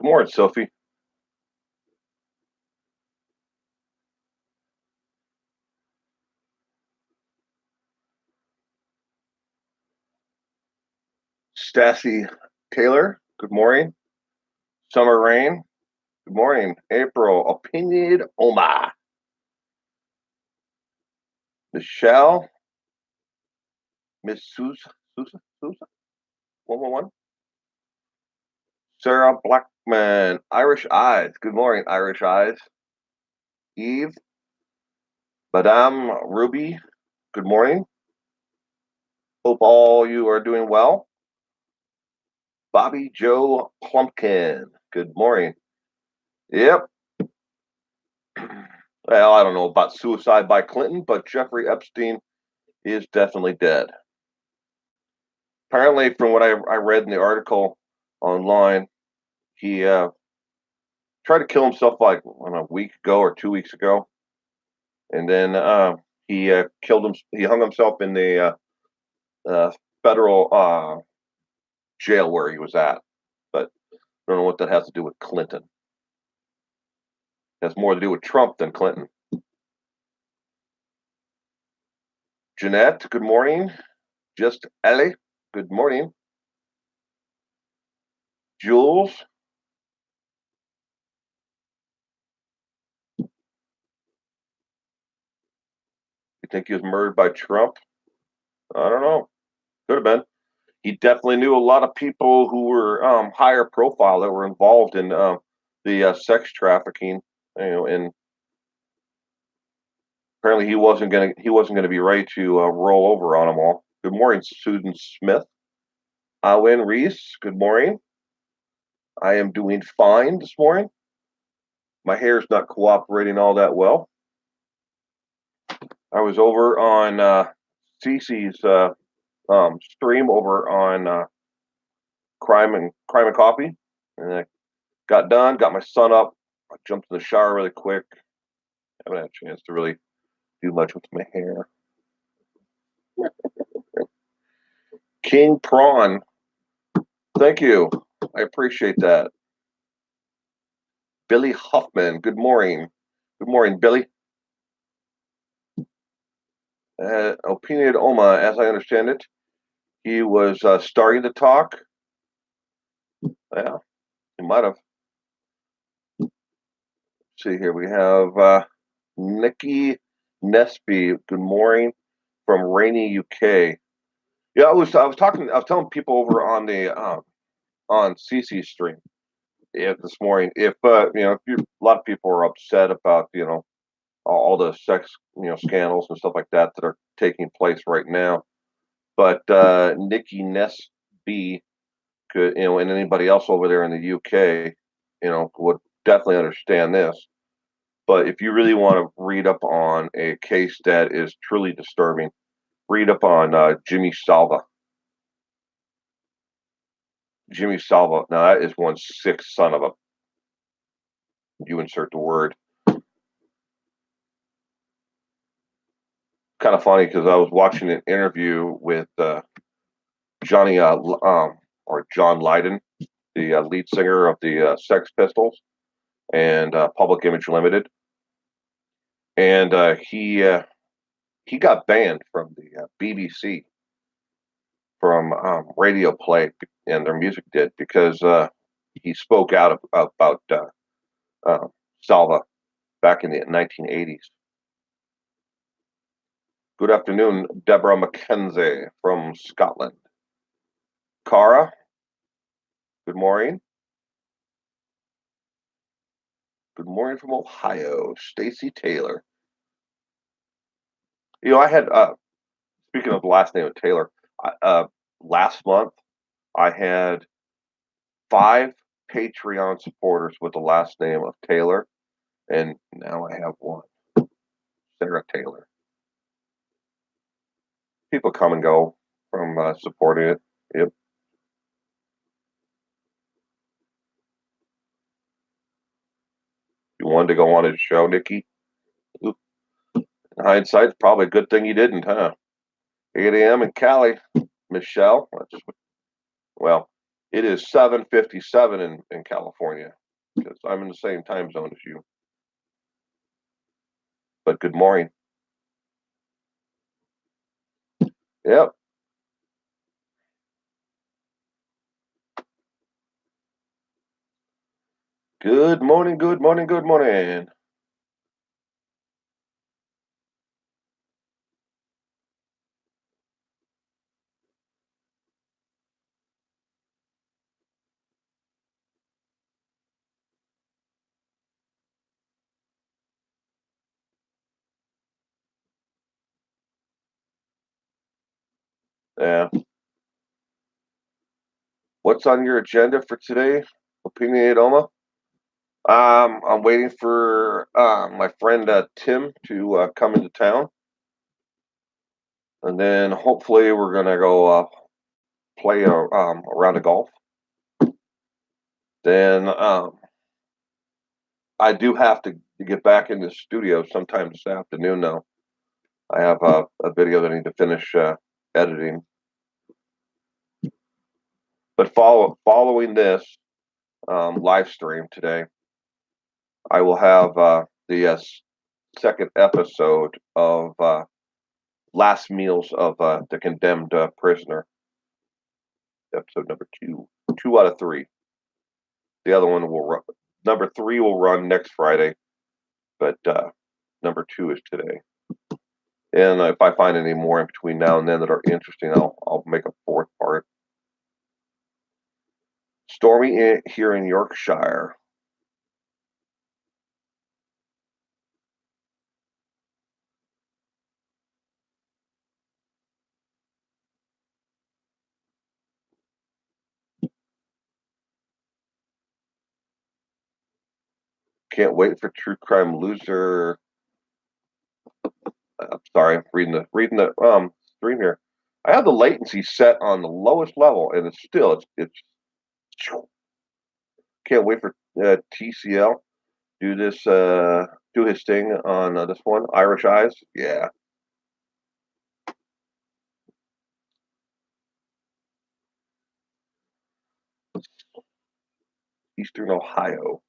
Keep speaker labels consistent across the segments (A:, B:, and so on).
A: Good morning, Sophie. Stassi Taylor, good morning. Summer Rain, good morning. April, Opinion Oma. Michelle, Miss Sousa, 111. Sarah Blackman, Irish Eyes, good morning, Irish Eyes. Eve, Madame Ruby, good morning. Hope all you are doing well. Bobby Joe Plumpkin, good morning. Yep. Well, I don't know about suicide by Clinton, but Jeffrey Epstein is definitely dead. Apparently, from what I read in the article online, he tried to kill himself like a week ago or 2 weeks ago, and then he killed him. He hung himself in the federal jail where he was at. But I don't know what that has to do with Clinton. It has more to do with Trump than Clinton. Jeanette, good morning. Just Ellie, good morning. Jules, you think he was murdered by Trump? I don't know. Could have been. He definitely knew a lot of people who were higher profile that were involved in the sex trafficking. And apparently he wasn't gonna be ready to roll over on them all. Good morning, Susan Smith. Win Reese. Good morning. I am doing fine this morning. My hair's not cooperating all that well. I was over on Cece's stream over on Crime and Coffee, and I got done. Got my son up. I jumped in the shower really quick. Haven't had a chance to really do much with my hair. King Prawn, thank you. I appreciate that. Billy Huffman, good morning. Good morning, Billy. Opinion Oma, as I understand it, he was starting to talk. Yeah, he might have. Let's see here, we have Nikki Nesby. Good morning from rainy UK. Yeah, I was telling people over on the on CC stream this morning. If a lot of people are upset about all the sex scandals and stuff like that that are taking place right now, but Nikki Nesby could and anybody else over there in the UK would definitely understand this. But if you really want to read up on a case that is truly disturbing, read up on Jimmy Salva. Jimmy Salva. Now that is one sick son of a. You insert the word. Kind of funny because I was watching an interview with Johnny or John Lydon, the lead singer of the Sex Pistols and Public Image Limited, and he got banned from the BBC from radio play and their music did because he spoke out about Salva back in the 1980s. Good afternoon, Deborah McKenzie from Scotland. Cara, good morning. Good morning from Ohio, Stacy Taylor. I had speaking of the last name of Taylor, last month I had 5 Patreon supporters with the last name of Taylor, and now I have one, Sarah Taylor. People come and go from supporting it. Yep. You wanted to go on his show, Nikki? In hindsight, probably a good thing you didn't, huh? 8 a.m. in Cali. Michelle, well, it is 7:57 in in California because I'm in the same time zone as you. But good morning. Yep. Good morning, good morning, good morning. Yeah. What's on your agenda for today? Opinionated Oma? I'm waiting for my friend Tim to come into town, and then hopefully we're gonna go play a round of golf. Then I do have to get back in the studio sometime this afternoon. Now I have a video that I need to finish editing. But following this live stream today, I will have the second episode of Last Meals of the Condemned Prisoner, episode number 2 out of 3. The other one will run. Number 3 will run next Friday, but number 2 is today. And if I find any more in between now and then that are interesting, I'll make a fourth part. Stormy here in Yorkshire. Can't wait for True Crime Loser. I'm sorry, I'm reading the stream here. I have the latency set on the lowest level, and it's can't wait for TCL do this do his thing on this one, Irish Eyes. Yeah, Eastern Ohio.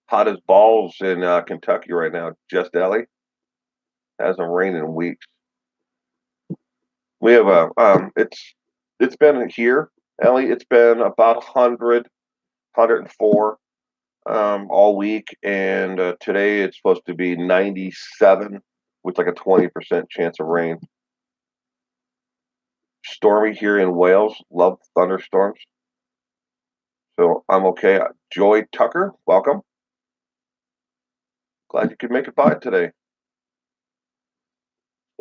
A: Hot as balls in Kentucky right now. Just Ellie hasn't rained in weeks. We have a it's been here, Ellie. It's been about 104 all week, and today it's supposed to be 97 with like a 20% chance of rain. Stormy here in Wales. Love thunderstorms. So I'm okay. Joy Tucker, welcome. Glad you could make it by today.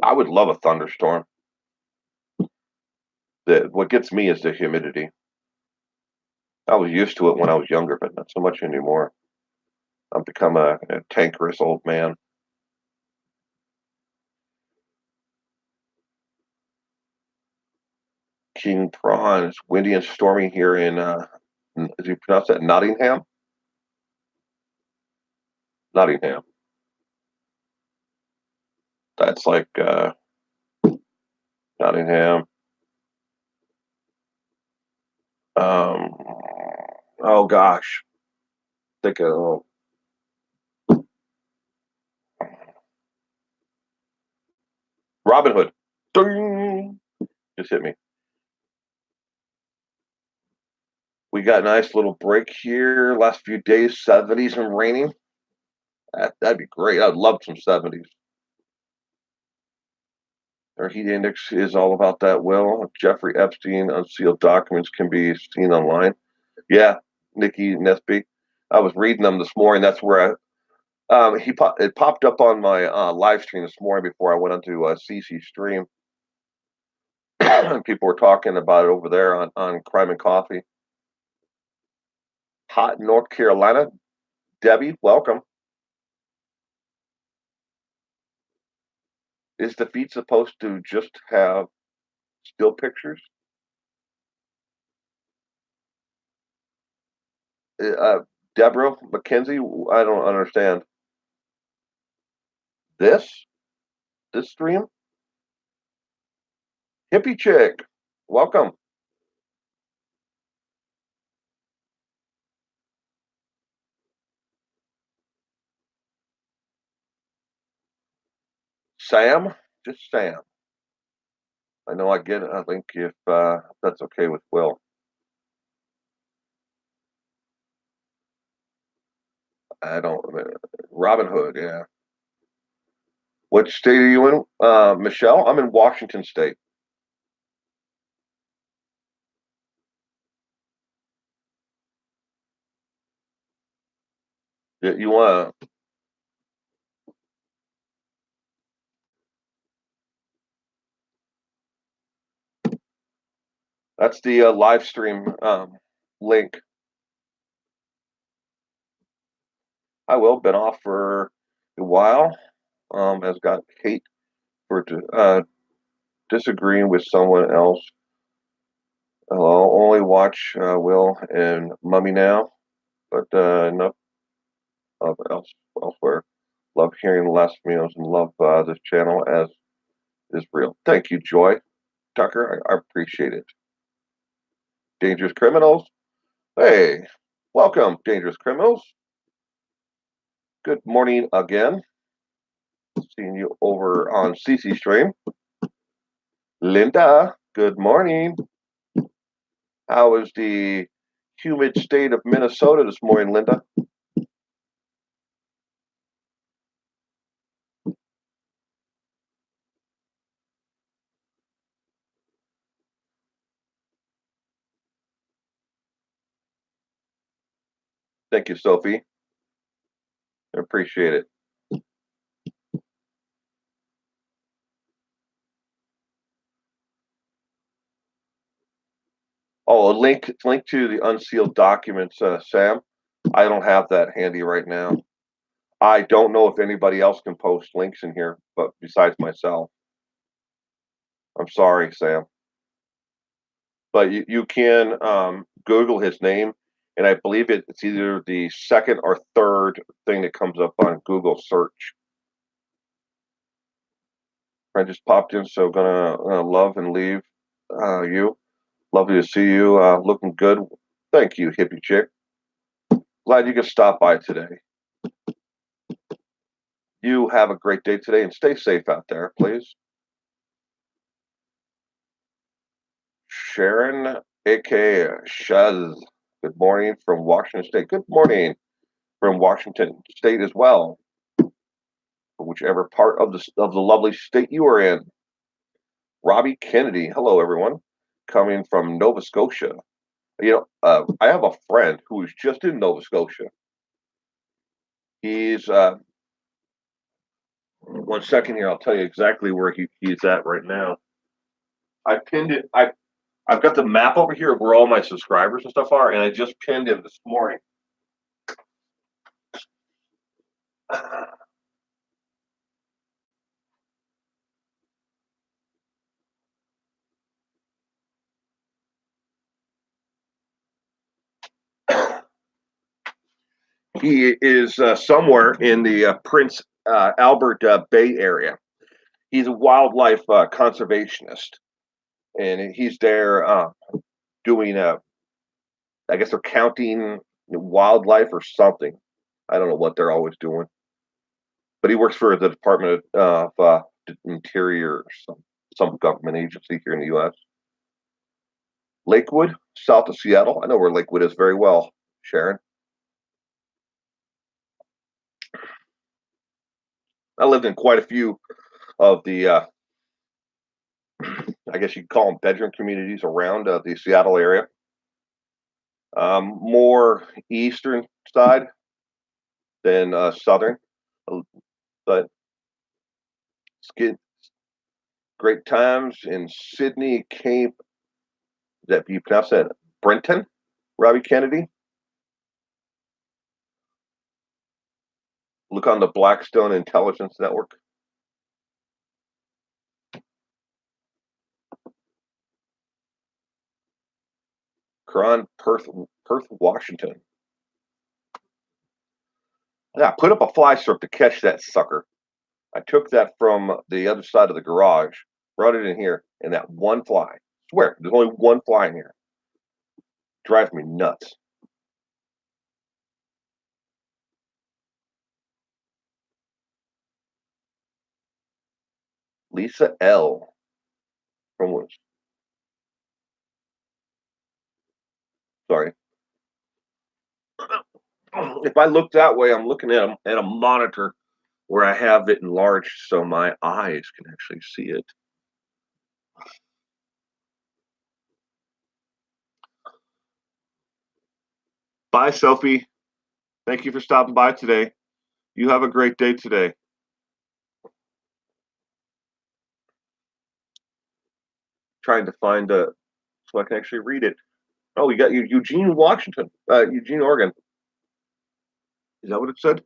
A: I would love a thunderstorm. What gets me is the humidity. I was used to it when I was younger, but not so much anymore. I've become a tankerous old man. King Prawn. It's windy and stormy here in, as you pronounce that, Nottingham? Nottingham. That's like Nottingham. Um, oh gosh, think of Robin Hood. Ding! Just hit me. We got a nice little break here. Last few days, 70s and raining. That'd be great. I'd love some 70s. Our heat index is all about that. Will Jeffrey Epstein unsealed documents can be seen online? Yeah, Nikki Nesby. I was reading them this morning. That's where it popped up on my live stream this morning before I went onto CC stream. People were talking about it over there on Crime and Coffee. Hot in North Carolina. Debbie, welcome. Is the feed supposed to just have still pictures? Uh, Deborah McKenzie, I don't understand. This stream? Hippie chick, welcome. Sam, just Sam. I know I get it. I think if that's okay with Will. I don't. Robin Hood, yeah. What state are you in, Michelle? I'm in Washington State. You want to? That's the live stream link. I will. Been off for a while. Has got hate for disagreeing with someone else. I'll only watch Will and Mummy now, but enough of elsewhere. Love hearing the last meals and love this channel as is real. Thank you, Joy Tucker. I appreciate it. Dangerous Criminals. Hey, welcome, Dangerous Criminals. Good morning again. Seeing you over on CC Stream. Linda, good morning. How is the humid state of Minnesota this morning, Linda? Thank you, Sophie. I appreciate it. Oh, a link to the unsealed documents, Sam. I don't have that handy right now. I don't know if anybody else can post links in here, but besides myself. I'm sorry, Sam. But you can Google his name, and I believe it's either the second or third thing that comes up on Google search. I just popped in, so gonna love and leave you. Lovely to see you. Looking good. Thank you, hippie chick. Glad you could stop by today. You have a great day today and stay safe out there, please. Sharon, aka Shuz. Good morning from Washington State. Good morning from Washington State as well, from whichever part of the lovely state you are in. Robbie Kennedy. Hello, everyone. Coming from Nova Scotia. I have a friend who is just in Nova Scotia. He's 1 second here. I'll tell you exactly where he's at right now. I pinned it. I've got the map over here of where all my subscribers and stuff are, and I just pinned him this morning. He is somewhere in the Prince Albert Bay area. He's a wildlife conservationist, and he's there doing I guess they're counting wildlife or something. I don't know what they're always doing, but he works for the Department of Interior or some government agency here in the U.S. Lakewood, south of Seattle. I know where Lakewood is very well, Sharon. I lived in quite a few of the, I guess you'd call them bedroom communities around the Seattle area. More eastern side than southern, but great times in Sydney, Cape. That you pronounce that Brenton, Robbie Kennedy. Look on the Blackstone Intelligence Network. Cron, Perth, Washington. Yeah, put up a fly strip to catch that sucker. I took that from the other side of the garage, brought it in here, and that one fly. I swear, there's only one fly in here. Drives me nuts. Lisa L. from sorry. If I look that way, I'm looking at a monitor where I have it enlarged so my eyes can actually see it. Bye, Sophie. Thank you for stopping by today. You have a great day today. Trying to find so I can actually read it. Oh, we got you, Eugene, Washington, Eugene, Oregon. Is that what it said?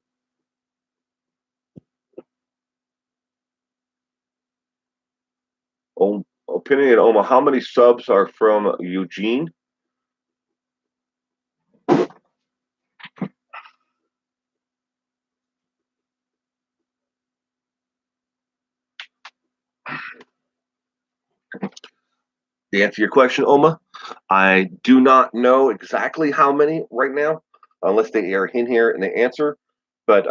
A: Oh, opinion in Omaha. How many subs are from Eugene? To answer your question, Oma, I do not know exactly how many right now, unless they are in here and they answer. But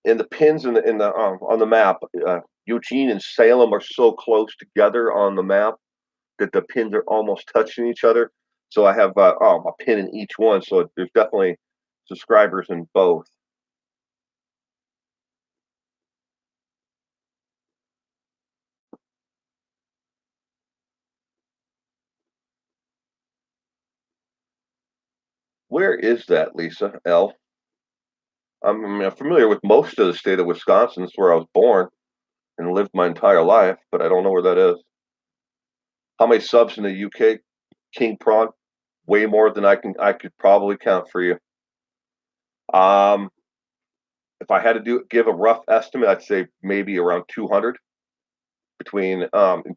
A: in the pins in the on the map, Eugene and Salem are so close together on the map that the pins are almost touching each other. So I have a pin in each one. So there's definitely subscribers in both. Where is that, Lisa L? I'm familiar with most of the state of Wisconsin. It's where I was born and lived my entire life, but I don't know where that is. How many subs in the UK? King Prawn, way more than I could probably count for you. Um, if I had to give a rough estimate, I'd say maybe around 200 between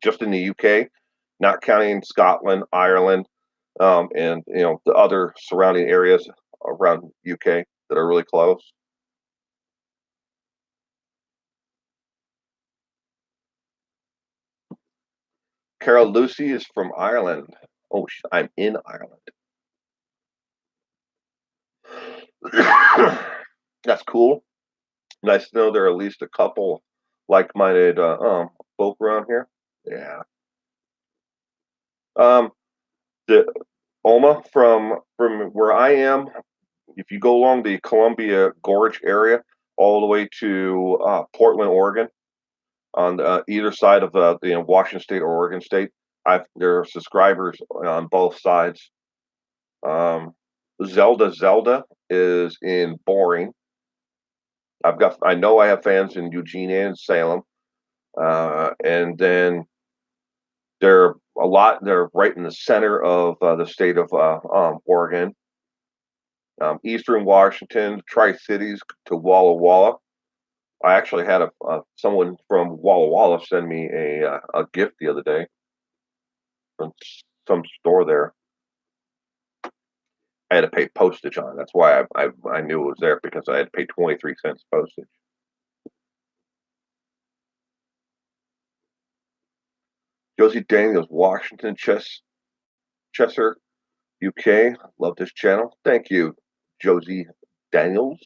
A: just in the UK, not counting Scotland, Ireland, and the other surrounding areas around UK that are really close. Carol Lucy is from Ireland. Oh, I'm in Ireland. That's cool. Nice to know there are at least a couple like-minded folk around here. Yeah. Um, the Oma from where I am, if you go along the Columbia Gorge area all the way to Portland, Oregon, on either side of the Washington State or Oregon State, there are subscribers on both sides. Um, Zelda is in Boring. I know I have fans in Eugene and Salem, and then they're right in the center of the state of Oregon, Eastern Washington, Tri Cities to Walla Walla. I actually had someone from Walla Walla send me a gift the other day from some store there. I had to pay postage on it. That's why I knew it was there, because I had to pay 23 cents postage. Josie Daniels, Washington, Chester, UK. Love this channel. Thank you, Josie Daniels.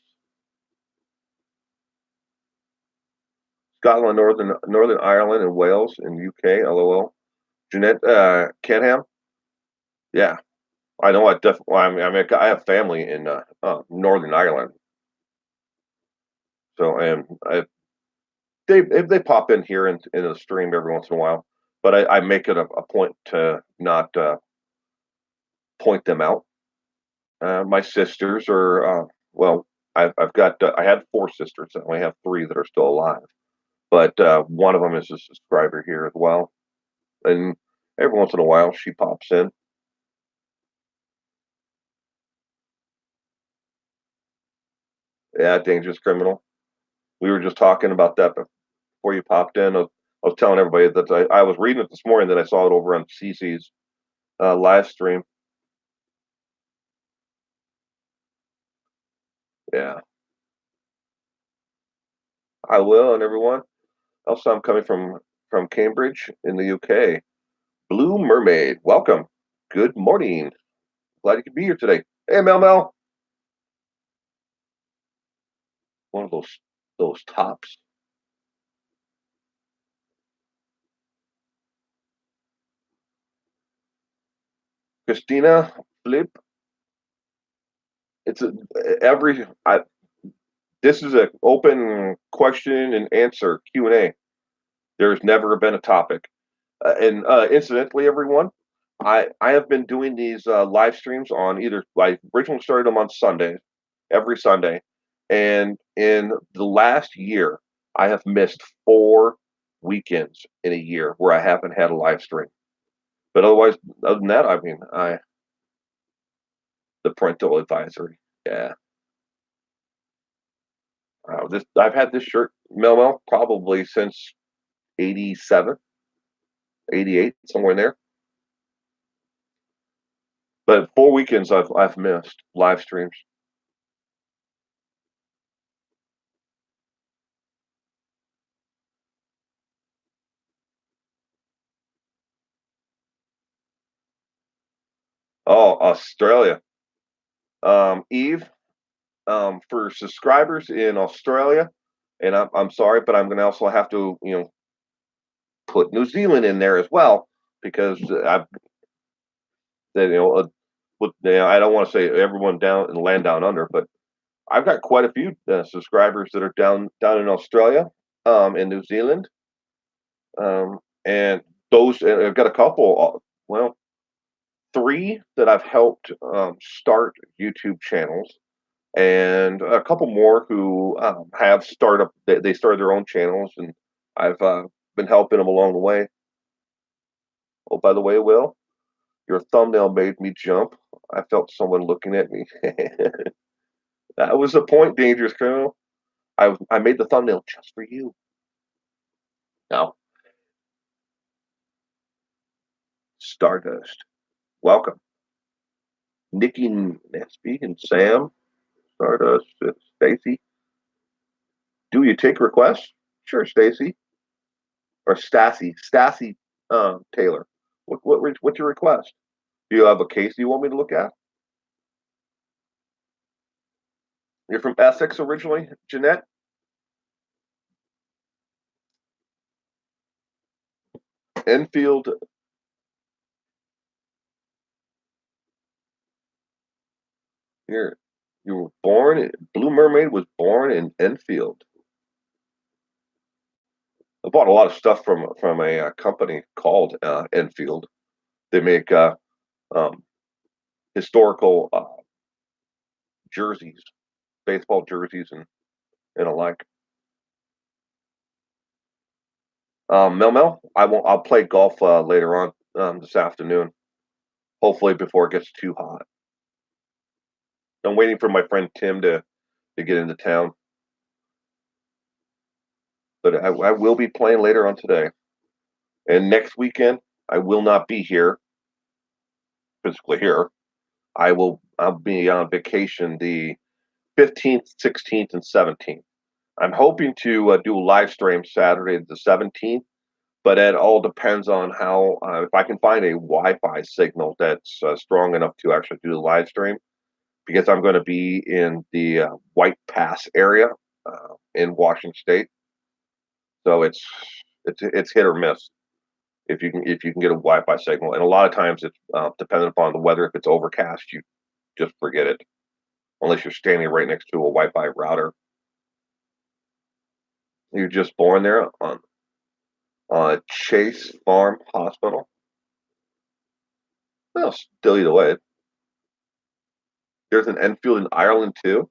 A: Scotland, Northern Ireland, and Wales in UK. LOL. Jeanette Canham. Yeah, I know. I definitely. I have family in Northern Ireland, so and they pop in here in the stream every once in a while, but I make it a point to not point them out. My sisters are well. I've got I had four sisters. I only have three that are still alive, but one of them is a subscriber here as well, and every once in a while she pops in. Yeah, dangerous criminal. We were just talking about that before you popped in. I was telling everybody that I was reading it this morning, that I saw it over on CC's live stream. Yeah, I will, and everyone. Also, I'm coming from Cambridge in the UK. Blue Mermaid, welcome. Good morning. Glad you could be here today. Hey, Mel. One of those tops. Christina Flip. It's a, every I, this is an open question and answer Q&A. There's never been a topic. And incidentally, everyone, I have been doing these live streams on either I originally started them on Sunday, every Sunday, and in the last year, I have missed 4 weekends in a year where I haven't had a live stream. But otherwise, other than that, I mean, I the parental advisory, yeah. This I've had this shirt, Mel, probably since 87, 88, somewhere in there. But 4 weekends I've missed live streams. Oh, Australia. Eve, for subscribers in Australia, and I'm sorry, but I'm going to also have to put New Zealand in there as well because I've I don't want to say everyone down and land down under, but I've got quite a few subscribers that are down in Australia, in New Zealand, and those and I've got a couple. Well, three that I've helped start YouTube channels, and a couple more who have startup. They started their own channels, and I've been helping them along the way. Oh, by the way, Will, your thumbnail made me jump. I felt someone looking at me. That was the point, dangerous criminal. I made the thumbnail just for you. Now, Stardust, welcome, Nikki, Nesby, and Sam. Stardust, Stacy. Do you take requests? Sure, Stacy. Or Stassi Taylor. What's your request? Do you have a case you want me to look at? You're from Essex originally, Jeanette? Enfield. Here, you were Blue Mermaid was born in Enfield. I bought a lot of stuff from a company called Enfield. They make um, historical jerseys, baseball jerseys, and alike. Mel, I'll play golf later on this afternoon. Hopefully before it gets too hot. I'm waiting for my friend Tim to get into town, but I will be playing later on today. And next weekend, I will not be here physically here. I'll be on vacation the 15th, 16th, and 17th. I'm hoping to do a live stream Saturday the 17th, but it all depends on how if I can find a Wi-Fi signal that's strong enough to actually do the live stream, because I'm going to be in the White Pass area in Washington State, so it's hit or miss if you can get a Wi-Fi signal, and a lot of times it's dependent upon the weather. If it's overcast, you just forget it, unless you're standing right next to a Wi-Fi router. You're just born there on Chase Farm Hospital. Well, still either way. There's an Enfield in Ireland too.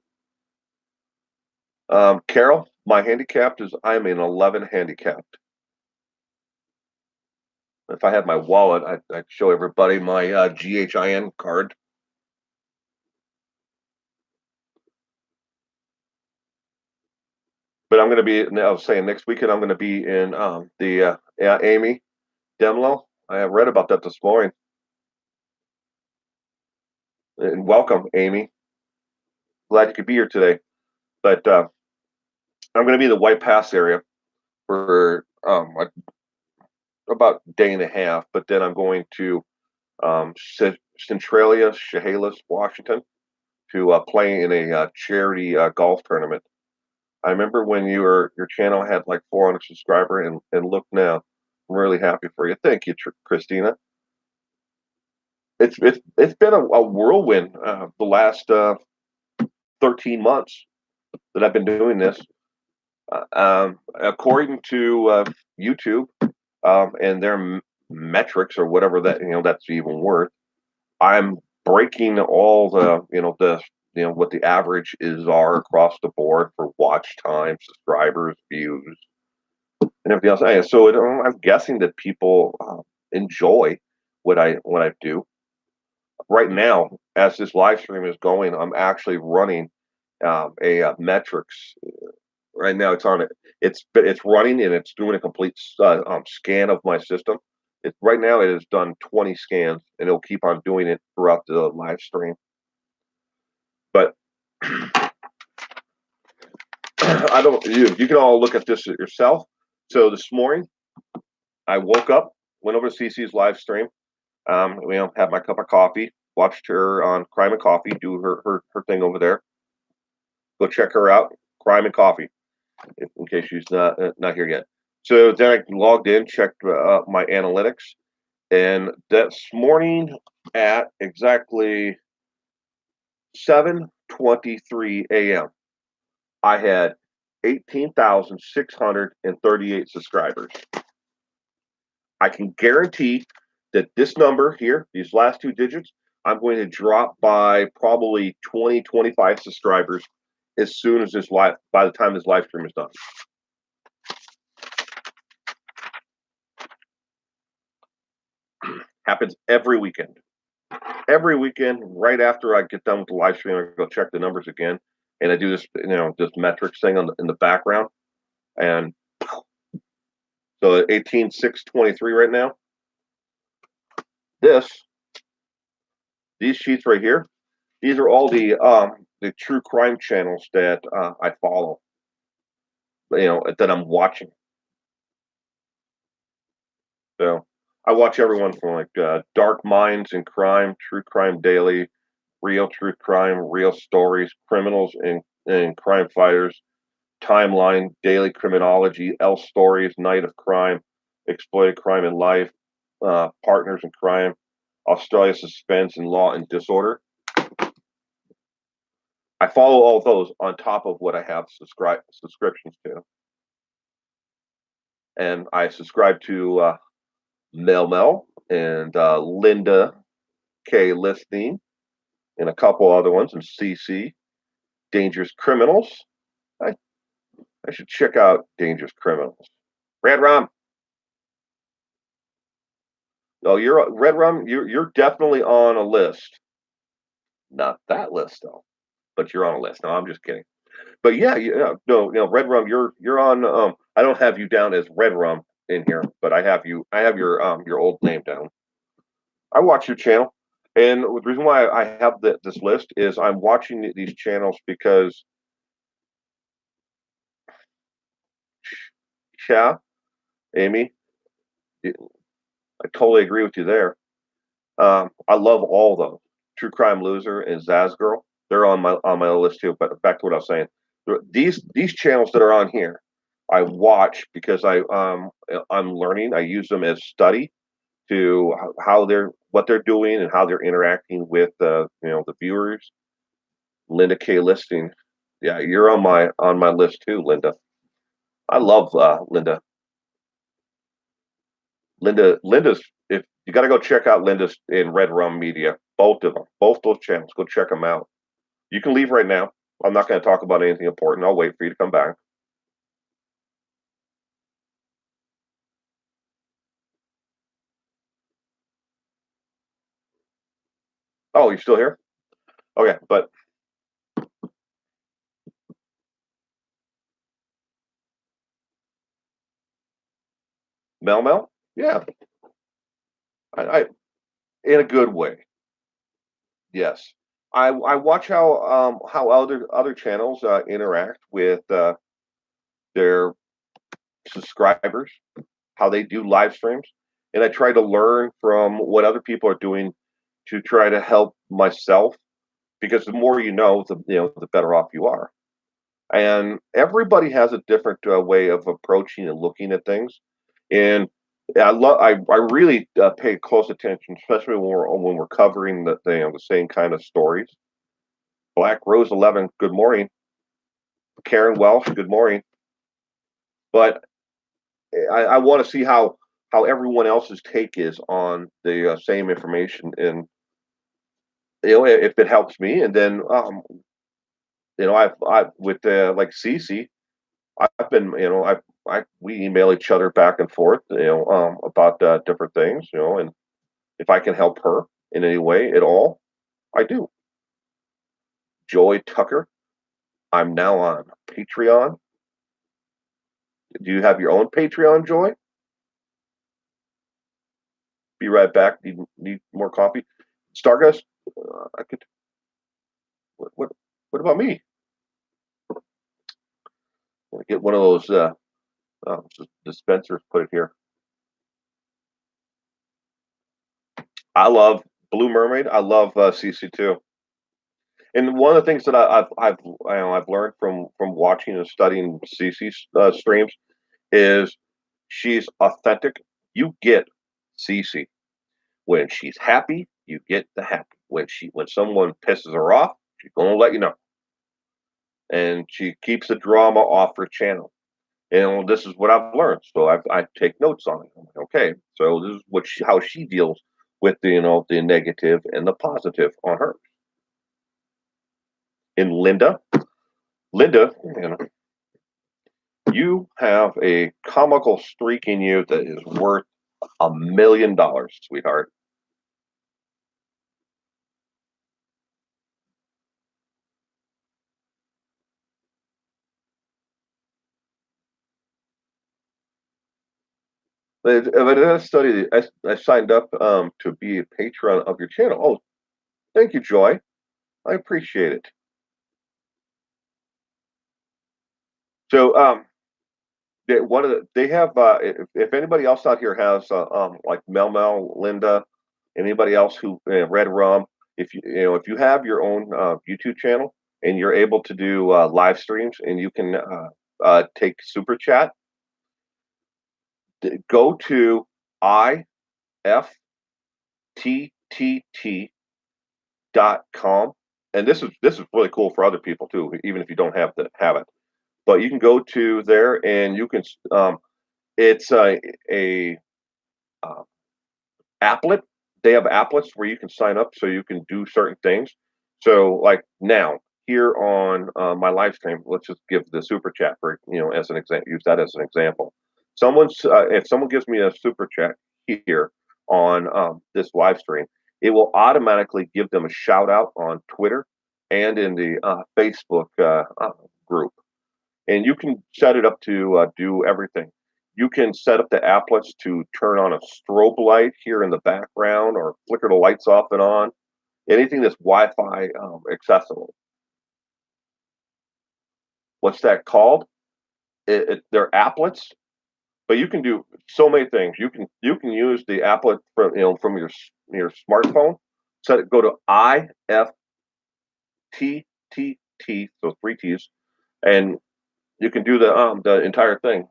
A: Carol, my handicapped is I'm an 11 handicapped. If I had my wallet, I'd show everybody my GHIN card. But I'm going to be. I was saying next weekend I'm going to be in the Amy Demlo. I read about that this morning. And welcome, Amy. Glad you could be here today. But I'm going to be in the White Pass area for about a day and a half. But then I'm going to Centralia, Chehalis, Washington, to play in a charity golf tournament. I remember when your channel had like 400 subscribers, and look now, I'm really happy for you. Thank you, Christina. It's been a whirlwind the last 13 months that I've been doing this. According to YouTube and their metrics or whatever that that's even worth, I'm breaking all the what the average is are across the board for watch time, subscribers, views, and everything else. So I'm guessing that people enjoy what I do. Right now, as this live stream is going, I'm actually running a metrics. Right now, it's on it. It's running and it's doing a complete scan of my system. Right now it has done 20 scans and it'll keep on doing it throughout the live stream. But I don't. You can all look at this yourself. So this morning I woke up, went over to CC's live stream. Had my cup of coffee, watched her on Crime and Coffee do her thing over there. Go check her out, Crime and Coffee, in case she's not here yet. So then I logged in, checked my analytics, and this morning at exactly 7:23 a.m., I had 18,638 subscribers. I can guarantee that this number here, these last two digits, I'm going to drop by probably 20, 25 subscribers as soon as by the time this live stream is done. Happens every weekend. Every weekend, right after I get done with the live stream, I go check the numbers again, and I do this metrics thing in the background, and so 18,623 right now. These sheets right here, these are all the true crime channels that I follow, that I'm watching. So I watch everyone from like Dark Minds and Crime, True Crime Daily, Real True Crime, Real Stories, Criminals and Crime Fighters, Timeline, Daily Criminology, L Stories, Night of Crime, Exploited Crime and Life, Partners in Crime, Australia Suspense and Law and Disorder. I follow all of those on top of what I have subscriptions to. And I subscribe to Mel and Linda K. Listening and a couple other ones, and CC, Dangerous Criminals. I, I should check out Dangerous Criminals. Red Rum. No, you're Red Rum. You're definitely on a list. Not that list though, but you're on a list. No, I'm just kidding. But yeah, no, Red Rum. You're on. I don't have you down as Red Rum in here, but I have you. I have your old name down. I watch your channel, and the reason why I have this list is I'm watching these channels because, yeah, Amy, I totally agree with you there. I love all those. True Crime Loser and Zaz Girl. They're on my list too. But back to what I was saying. These channels that are on here, I watch because I'm learning. I use them as study to what they're doing and how they're interacting with the viewers. Linda K. Listing. Yeah, you're on my list too, Linda. I love Linda. Linda's, if you got to go check out Linda's in Red Rum Media, both of them, both those channels. Go check them out. You can leave right now. I'm not going to talk about anything important. I'll wait for you to come back. Oh, you still here? Okay, but Mel, yeah, I in a good way. Yes, I watch how other channels interact with their subscribers, how they do live streams, and I try to learn from what other people are doing to try to help myself, because the more the better off you are. And everybody has a different way of approaching and looking at things. And Yeah, I really pay close attention, especially when we're covering the same kind of stories. Black Rose 11, good morning. Karen Welsh, good morning. But I want to see how everyone else's take is on the same information, and if it helps me, and then I with like Cece, I've been I we email each other back and forth, about different things, and if I can help her in any way at all, I do. Joy Tucker, I'm now on Patreon. Do you have your own Patreon, Joy? Be right back. Need more coffee? Stargust, I could. What what about me? Get one of those dispensers. Put it here. I love Blue Mermaid. I love CC too. And one of the things that I've learned from watching and studying CC's streams is she's authentic. You get CC when she's happy. You get the happy. When someone pisses her off, she's gonna let you know, and she keeps the drama off her channel. And this is what I've learned. So I take notes on it. I'm like, okay, so this is how she deals with the negative and the positive on her. And Linda, you have a comical streak in you that is worth $1 million, sweetheart. If I did a study, I signed up to be a patron of your channel. Oh, thank you, Joy. I appreciate it. So, they have if anybody else out here has like Mel, Linda, anybody else who Red Rum, if you have your own YouTube channel and you're able to do live streams and you can take super chat, go to ifttt.com, and this is really cool for other people too, even if you don't have it. But you can go to there and you can it's a uh, applet. They have applets where you can sign up so you can do certain things. So like now here on my live stream, let's just give the super chat for as an example. Use that as an example. If someone gives me a super chat here on this live stream, it will automatically give them a shout out on Twitter and in the Facebook group. And you can set it up to do everything. You can set up the applets to turn on a strobe light here in the background or flicker the lights off and on. Anything that's Wi-Fi accessible. What's that called? They're applets, but you can do so many things. You can use the applet from your smartphone. Go to IFTTT, so three T's, and you can do the entire thing.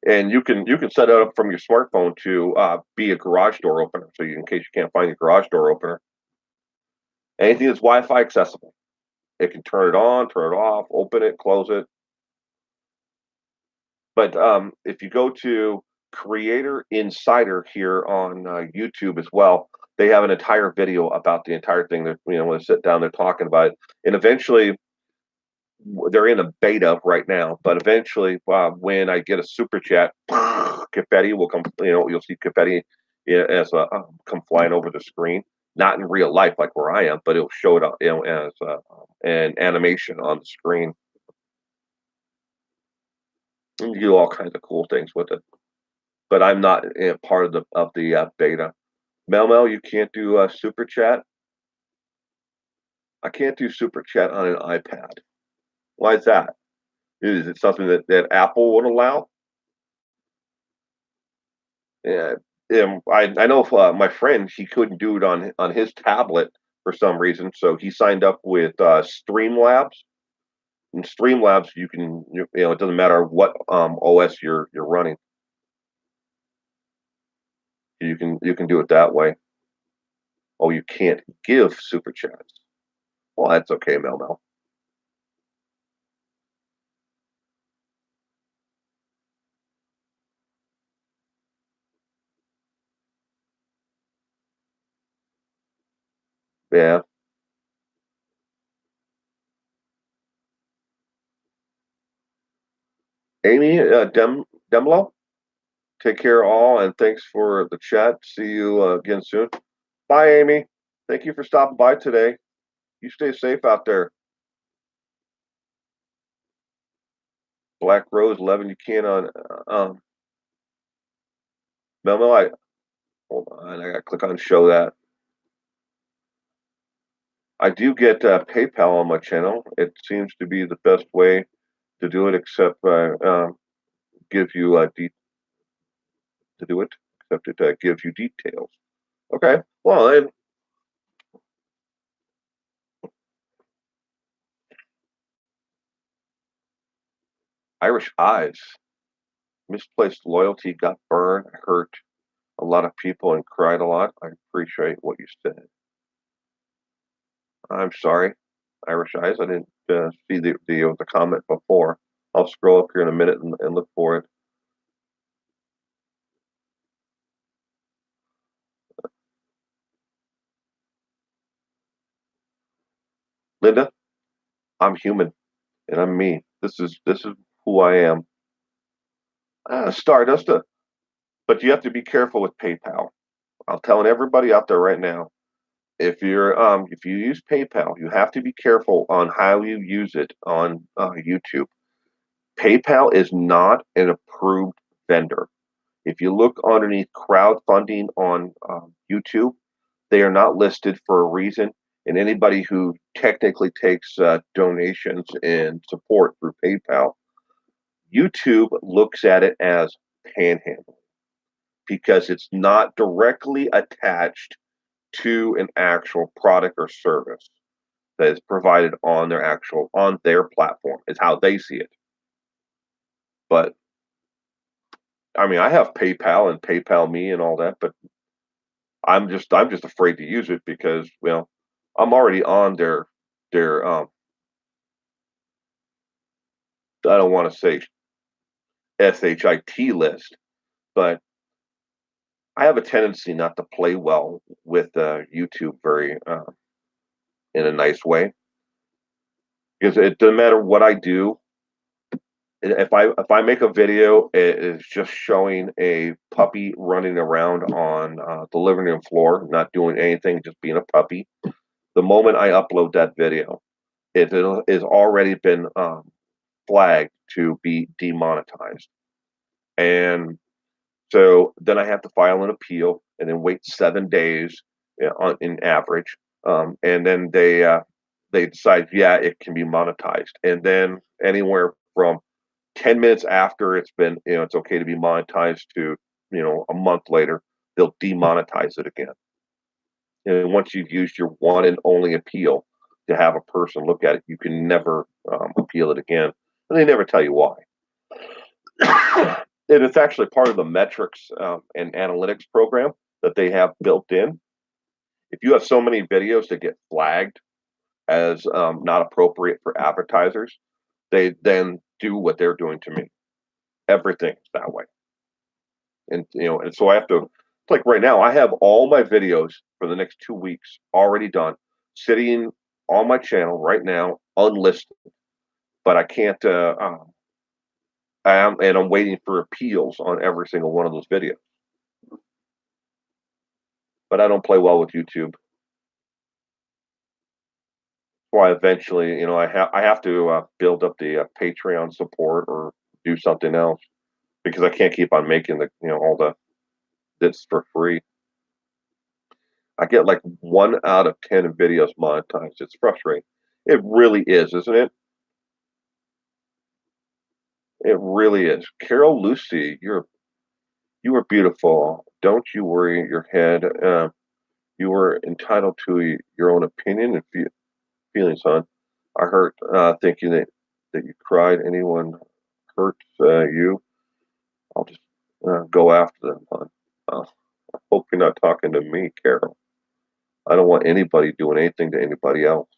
A: And you can set it up from your smartphone to be a garage door opener. So in case you can't find your garage door opener, anything that's Wi-Fi accessible, it can turn it on, turn it off, open it, close it. But if you go to Creator Insider here on YouTube as well, they have an entire video about the entire thing. That when they sit down, they're talking about it, and eventually they're in a beta right now, but eventually, when I get a super chat, confetti will come. You'll see confetti as come flying over the screen. Not in real life like where I am, but it'll show it as an animation on the screen. And you do all kinds of cool things with it. But I'm not part of the beta. Mel, you can't do super chat. I can't do super chat on an iPad. Why is that? Is it something that Apple would allow? Yeah, I know my friend, he couldn't do it on his tablet for some reason, so he signed up with Streamlabs. And Streamlabs, it doesn't matter what OS you're running. You can do it that way. Oh, you can't give super chats. Well, that's okay, Mel Mel. Yeah. Amy Demlo, take care all, and thanks for the chat. See you again soon. Bye, Amy. Thank you for stopping by today. You stay safe out there. Black Rose 11, you can on Mel Mel. Hold on, I gotta click on show that. I do get PayPal on my channel. It seems to be the best way to do it, except give you to do it, except it gives you details. Okay, well, then Irish Eyes, misplaced loyalty, got burned, hurt a lot of people, and cried a lot. I appreciate what you said. I'm sorry, Irish Eyes. I didn't see the comment before. I'll scroll up here in a minute and look for it. Linda, I'm human and I'm me. This is who I am. Stardust, but you have to be careful with PayPal. I'm telling everybody out there right now. If you use PayPal, you have to be careful on how you use it on YouTube. PayPal is not an approved vendor. If you look underneath crowdfunding on YouTube, they are not listed for a reason. And anybody who technically takes donations and support through PayPal, YouTube looks at it as panhandling because it's not directly attached to an actual product or service that is provided on their platform. Is how they see it. But I mean, I have PayPal and PayPal Me and all that, but I'm just afraid to use it because well, I'm already on their I don't want to say SHIT list, but I have a tendency not to play well with YouTube very in a nice way because it doesn't matter what I do. If I make a video, it is just showing a puppy running around on the living room floor, not doing anything, just being a puppy. The moment I upload that video, it is already been flagged to be demonetized, and so then I have to file an appeal and then wait 7 days in average, and then they decide, yeah, it can be monetized, and then anywhere from 10 minutes after it's been, it's okay to be monetized to, a month later, they'll demonetize it again. And once you've used your one and only appeal to have a person look at it, you can never appeal it again. And they never tell you why. And it's actually part of the metrics and analytics program that they have built in. If you have so many videos that get flagged as not appropriate for advertisers, they then do what they're doing to me. Everything's that way. And so I have to, like right now, I have all my videos for the next 2 weeks already done, sitting on my channel right now, unlisted. But I can't. I'm waiting for appeals on every single one of those videos. But I don't play well with YouTube. Why eventually, I have to build up the Patreon support or do something else because I can't keep on making all the this for free. I get like 1 out of 10 videos monetized. It's frustrating. It really is, isn't it? It really is. Carol Lucy, you are beautiful. Don't you worry your head. You are entitled to your own opinion and feelings, hon. I hurt thinking that you cried. Anyone hurt you, I'll just go after them, hon. Uh, Hope you're not talking to me, Carol. I don't want anybody doing anything to anybody else.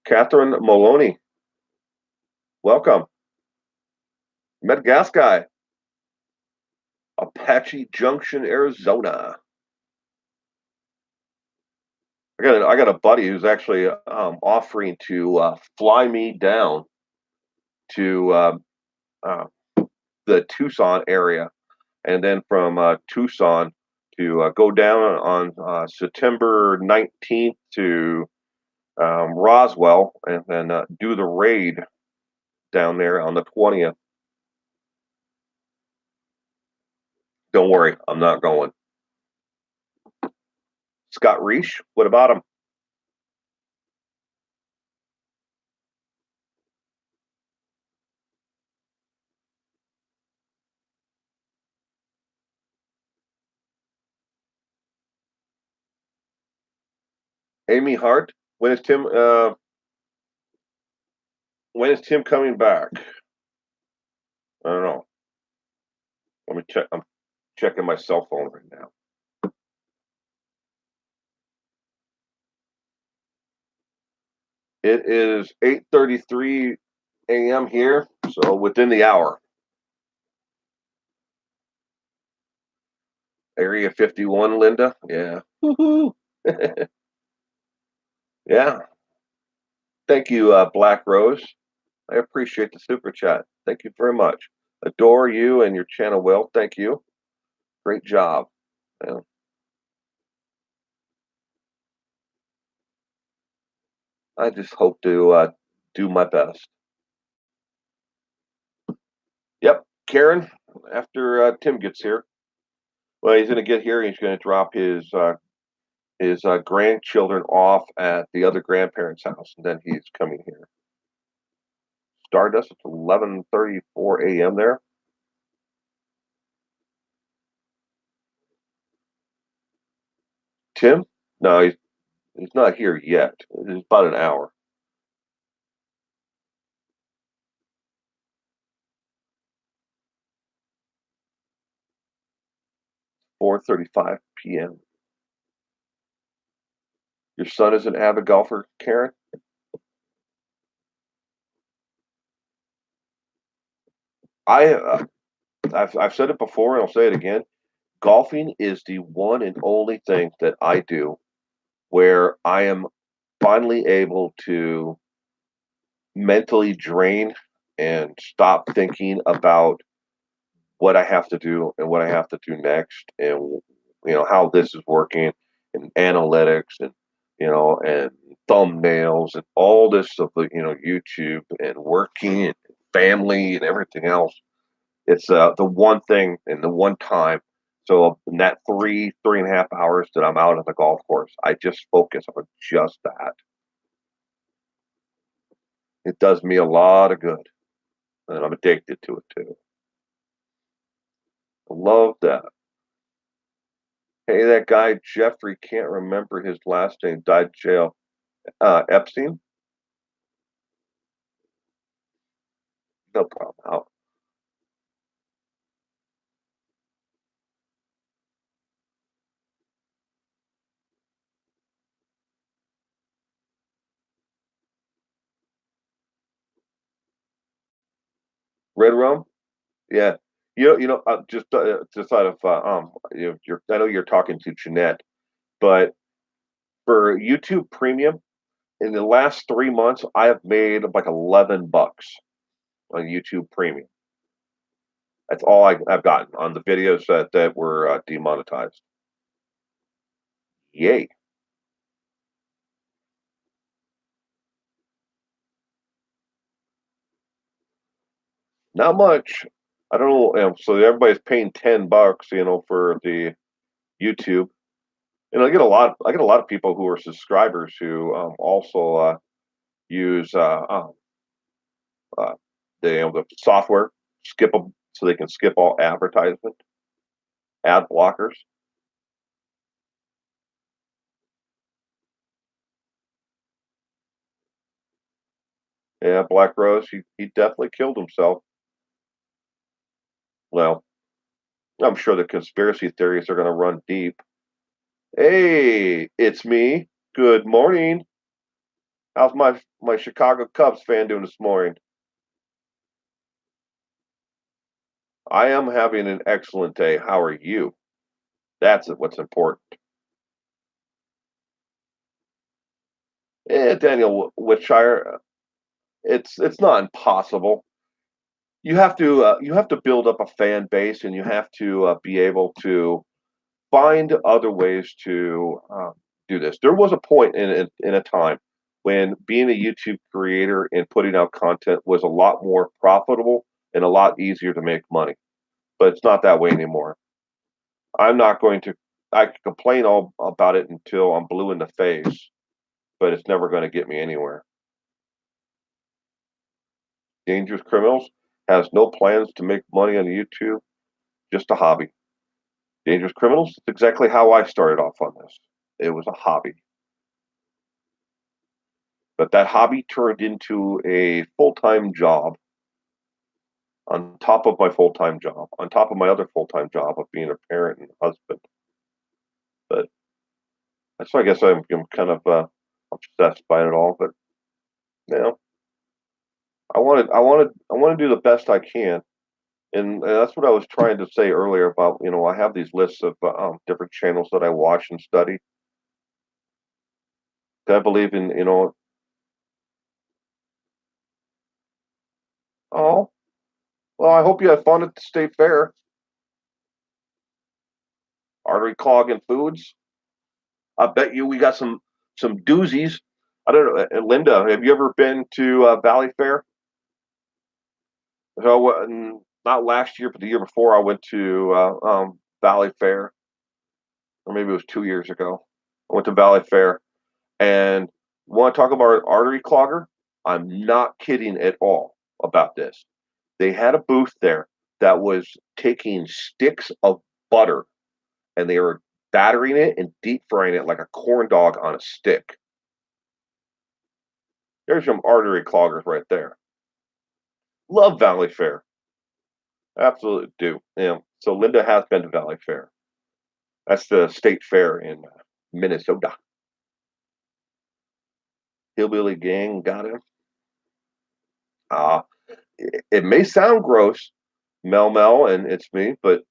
A: Catherine Maloney, welcome. Madagascar, Apache Junction, Arizona. I got a buddy who's actually offering to fly me down to uh, the Tucson area, and then from Tucson to go down on September 19th to Roswell, and then do the raid down there on the 20th. Don't worry, I'm not going. Scott Reich, what about him? Amy Hart, when is Tim? When is Tim coming back? I don't know. Let me check. I'm checking my cell phone right now. It is 8:33 a.m. here, so within the hour. Area 51, Linda. Yeah. Woohoo. Yeah. Thank you, Black Rose. I appreciate the super chat. Thank you very much. Adore you and your channel well. Thank you. Great job. Yeah. I just hope to do my best. Yep, Karen. After Tim gets here, well, he's going to get here. He's going to drop his grandchildren off at the other grandparents' house, and then he's coming here. Stardust at 11:34 a.m. there. Tim? No, he's not here yet. It's about an hour. (4:35 p.m.) Your son is an avid golfer, Karen? I I've said it before and I'll say it again. Golfing is the one and only thing that I do where I am finally able to mentally drain and stop thinking about what I have to do and what I have to do next, and how this is working, and analytics, and and thumbnails, and all this stuff, YouTube, and working, and family, and everything else. It's the one thing and the one time. So in that 3.5 hours that I'm out at the golf course, I just focus on just that. It does me a lot of good, and I'm addicted to it too. I love that. Hey, that guy Jeffrey, can't remember his last name, died in jail. Epstein? No problem. Red rum? Yeah. Just out of I know you're talking to Jeanette, but for YouTube Premium, in the last 3 months, I have made like $11 on YouTube Premium. That's all I've gotten on the videos that were demonetized. Yay! Not much. I don't know. So everybody's paying $10, for the YouTube. And I get a lot of people who are subscribers who also use uh, the software, skip them so they can skip all advertisement, ad blockers. Yeah, Black Rose, he definitely killed himself. Well, I'm sure the conspiracy theories are going to run deep. Hey, it's me. Good morning. How's my Chicago Cubs fan doing this morning? I am having an excellent day. How are you? That's what's important. Daniel Whitshire, it's not impossible. You have to build up a fan base, and you have to be able to find other ways to do this. There was a point in a time when being a YouTube creator and putting out content was a lot more profitable and a lot easier to make money. But it's not that way anymore. I'm not going to. I can complain all about it until I'm blue in the face, but it's never going to get me anywhere. Dangerous Criminals has no plans to make money on YouTube, just a hobby. Dangerous Criminals, it's exactly how I started off on this. It was a hobby. But that hobby turned into a full-time job on top of my full-time job, on top of my other full-time job of being a parent and husband. But that's why I guess I'm kind of obsessed by it all. But you know, I want to do the best I can, and that's what I was trying to say earlier about. I have these lists of different channels that I watch and study. I believe in. Oh, well, I hope you have fun at the state fair. Artery clogging foods. I bet you we got some doozies. I don't know, Linda. Have you ever been to Valley Fair? So, not last year, but the year before, I went to Valley Fair, or maybe it was 2 years ago. I went to Valley Fair, and want to talk about an artery clogger? I'm not kidding at all about this. They had a booth there that was taking sticks of butter, and they were battering it and deep frying it like a corn dog on a stick. There's some artery cloggers right there. Love Valley Fair. Absolutely do. Yeah. So Linda has been to Valley Fair. That's the state fair in Minnesota. Hillbilly gang got him. Uh, it may sound gross, Mel, and it's me, but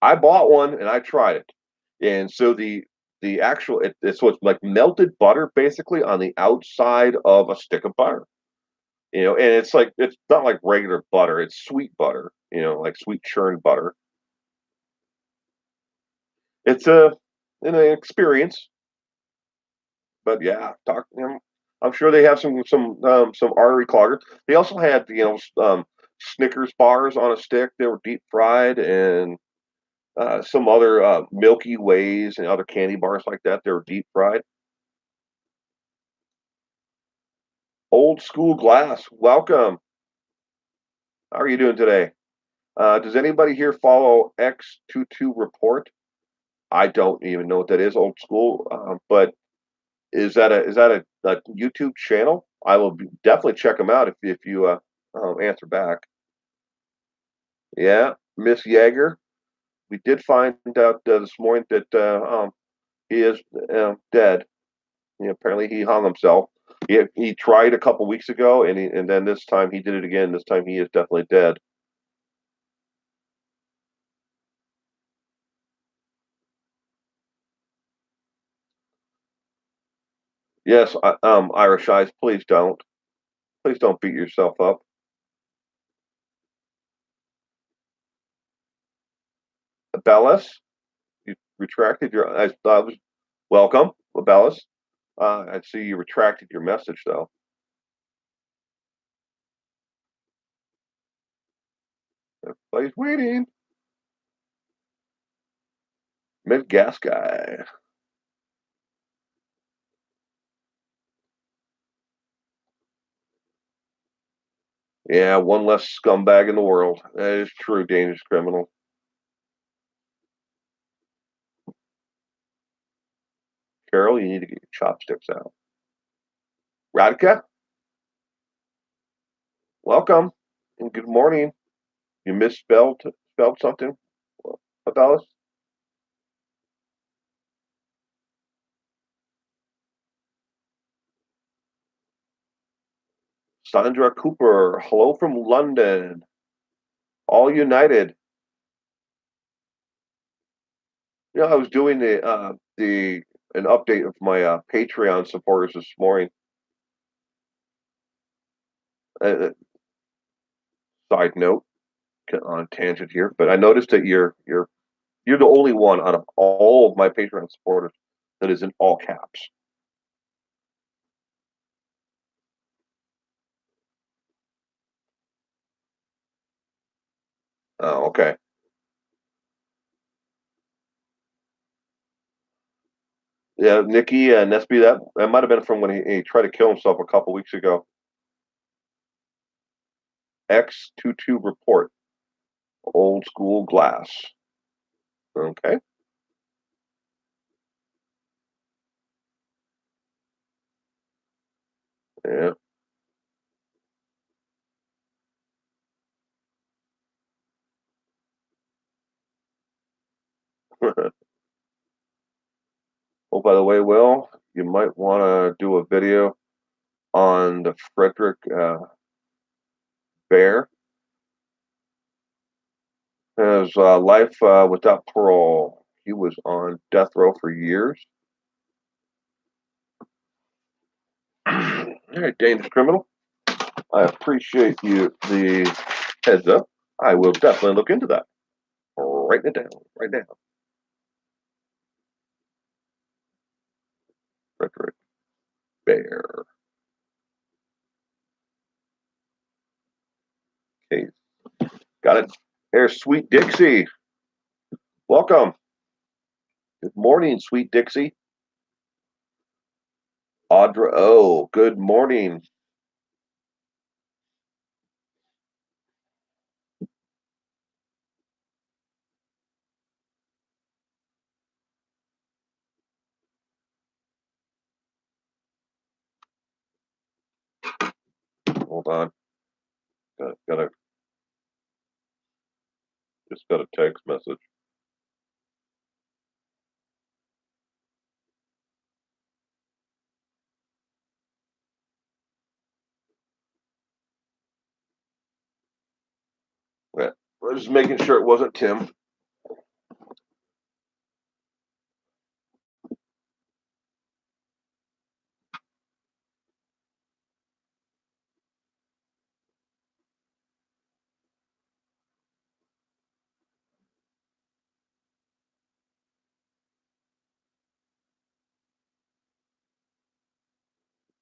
A: I bought one and I tried it. And so the actual it's what's like melted butter basically on the outside of a stick of butter. And it's not like regular butter, it's sweet butter, like sweet churned butter. It's an experience, but yeah, I'm sure they have some artery cloggers. They also had Snickers bars on a stick. They were deep fried, and some other Milky Ways and other candy bars like that. They were deep fried. Old school glass. Welcome. How are you doing today? Does anybody here follow X22 Report? I don't even know what that is. Old school, but is that a YouTube channel? I will definitely check them out if you answer back. Yeah, Miss Yeager. We did find out this morning that he is dead. Apparently, he hung himself. He tried a couple weeks ago, and then this time he did it again. This time he is definitely dead. Yes, Irish Eyes. Please don't beat yourself up. Bellis, you retracted your. I was welcome, Bellis. I see you retracted your message though. Everybody's waiting. Mid gas guy. Yeah, one less scumbag in the world. That is true, dangerous criminal. Carol, you need to get your chopsticks out. Radka, Welcome and good morning. You spelled something about us? Sandra Cooper, hello from London. All united. I was doing the an update of my Patreon supporters this morning. Uh, Side note, on a tangent here, but I noticed that you're the only one out of all of my Patreon supporters that is in all caps. Oh, okay. Yeah, Nikki Nesby, that might have been from when he tried to kill himself a couple weeks ago. X22 report, old school glass. Okay. Yeah. Oh, by the way, Will, you might want to do a video on the Frederick Bear. His life without parole. He was on death row for years. All right, dangerous criminal. I appreciate the heads up. I will definitely look into that. Write it down right now. Frederick Bear case. Got it. There's Sweet Dixie. Welcome. Good morning, Sweet Dixie. Audra O. Good morning. Hold on. Got a just got a text message. Yeah. I was just making sure it wasn't Tim.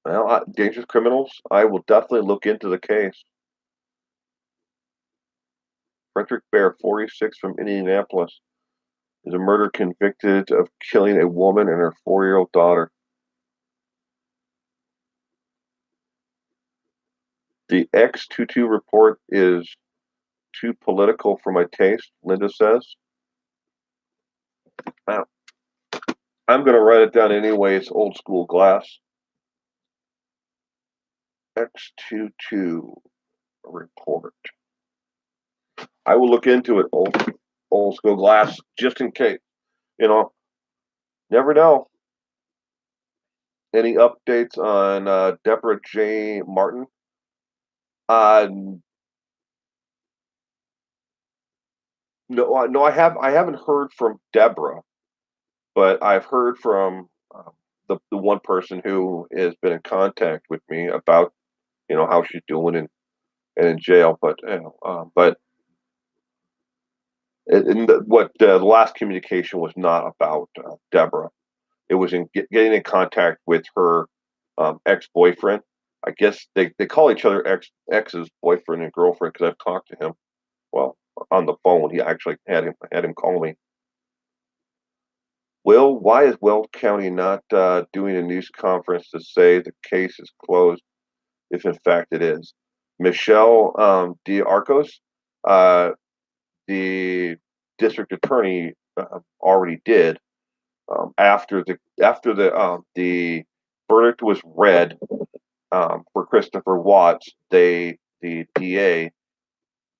A: Well, dangerous criminals. I will definitely look into the case. Frederick Bear, 46, from Indianapolis, is a murder convicted of killing a woman and her 4-year-old daughter. The X22 report is too political for my taste, Linda says. Now, I'm going to write it down anyway. It's old school glass. X22 report. I will look into it, old school glass, just in case. You know, never know. Any updates on Deborah J. Martin? Uh, no, I haven't heard from Deborah, but I've heard from the one person who has been in contact with me about how she's doing and in jail. But what the last communication was not about Deborah. It was in getting in contact with her ex boyfriend. I guess they call each other ex's boyfriend and girlfriend because I've talked to him. Well, on the phone, he actually had him call me. Will, why is Weld County not doing a news conference to say the case is closed, if in fact it is? Michelle D'Arcos, uh, the district attorney, already did after the verdict was read for Christopher Watts. They the DA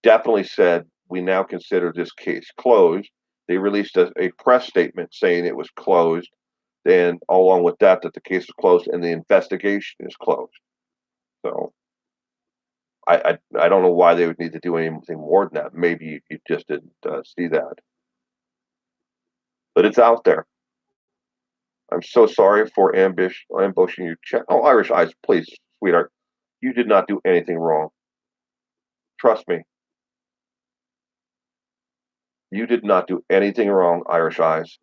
A: definitely said, we now consider this case closed. They released a press statement saying it was closed, and along with that, that the case is closed and the investigation is closed. So I don't know why they would need to do anything more than that. Maybe you just didn't see that, but it's out there. I'm so sorry for ambushing your chat. Oh, Irish Eyes, please, sweetheart, you did not do anything wrong. Trust me, you did not do anything wrong, Irish Eyes.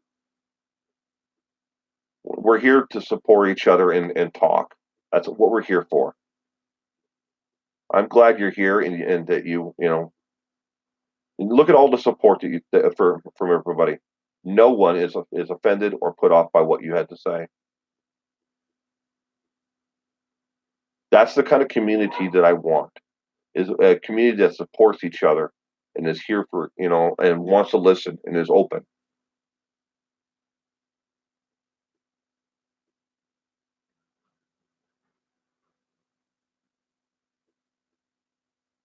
A: We're here to support each other and talk. That's what we're here for. I'm glad you're here and that you know look at all the support that you from everybody. No one is offended or put off by what you had to say. That's the kind of community that I want. Is a community that supports each other and is here for and wants to listen and is open.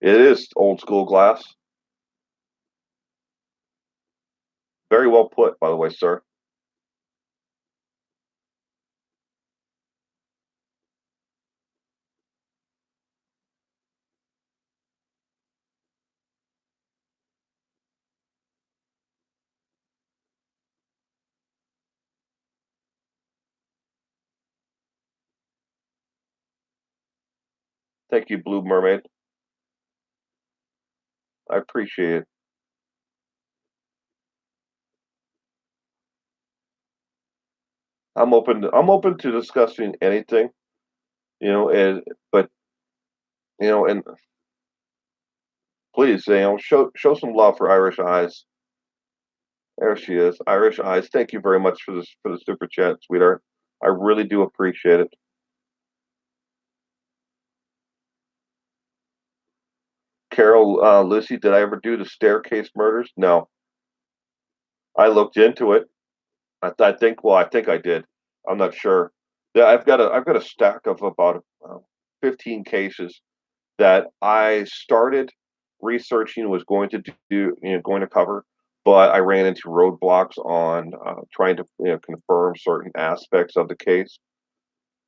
A: It is old school glass. Very well put, by the way, sir. Thank you, Blue Mermaid. I appreciate it. I'm open to discussing anything, and but and please, show some love for Irish Eyes. There she is, Irish Eyes. Thank you very much for the super chat, sweetheart. I really do appreciate it. Carol, Lucy, did I ever do the staircase murders? No, I looked into it. I think, well, I think I did. I'm not sure. Yeah, I've got a stack of about 15 cases that I started researching, was going to going to cover, but I ran into roadblocks on trying to confirm certain aspects of the case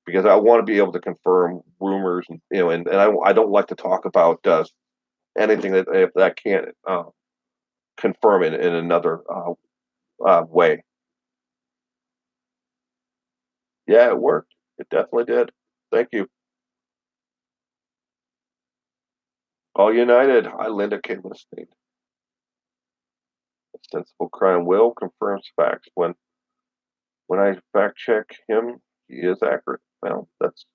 A: because I want to be able to confirm rumors and and I don't like to talk about anything that if that can't confirm it in another way. Yeah, it worked. It definitely did. Thank you. All united. I, Linda K. Listening. Sensible crime will confirms facts. When I fact check him, he is accurate. Well, that's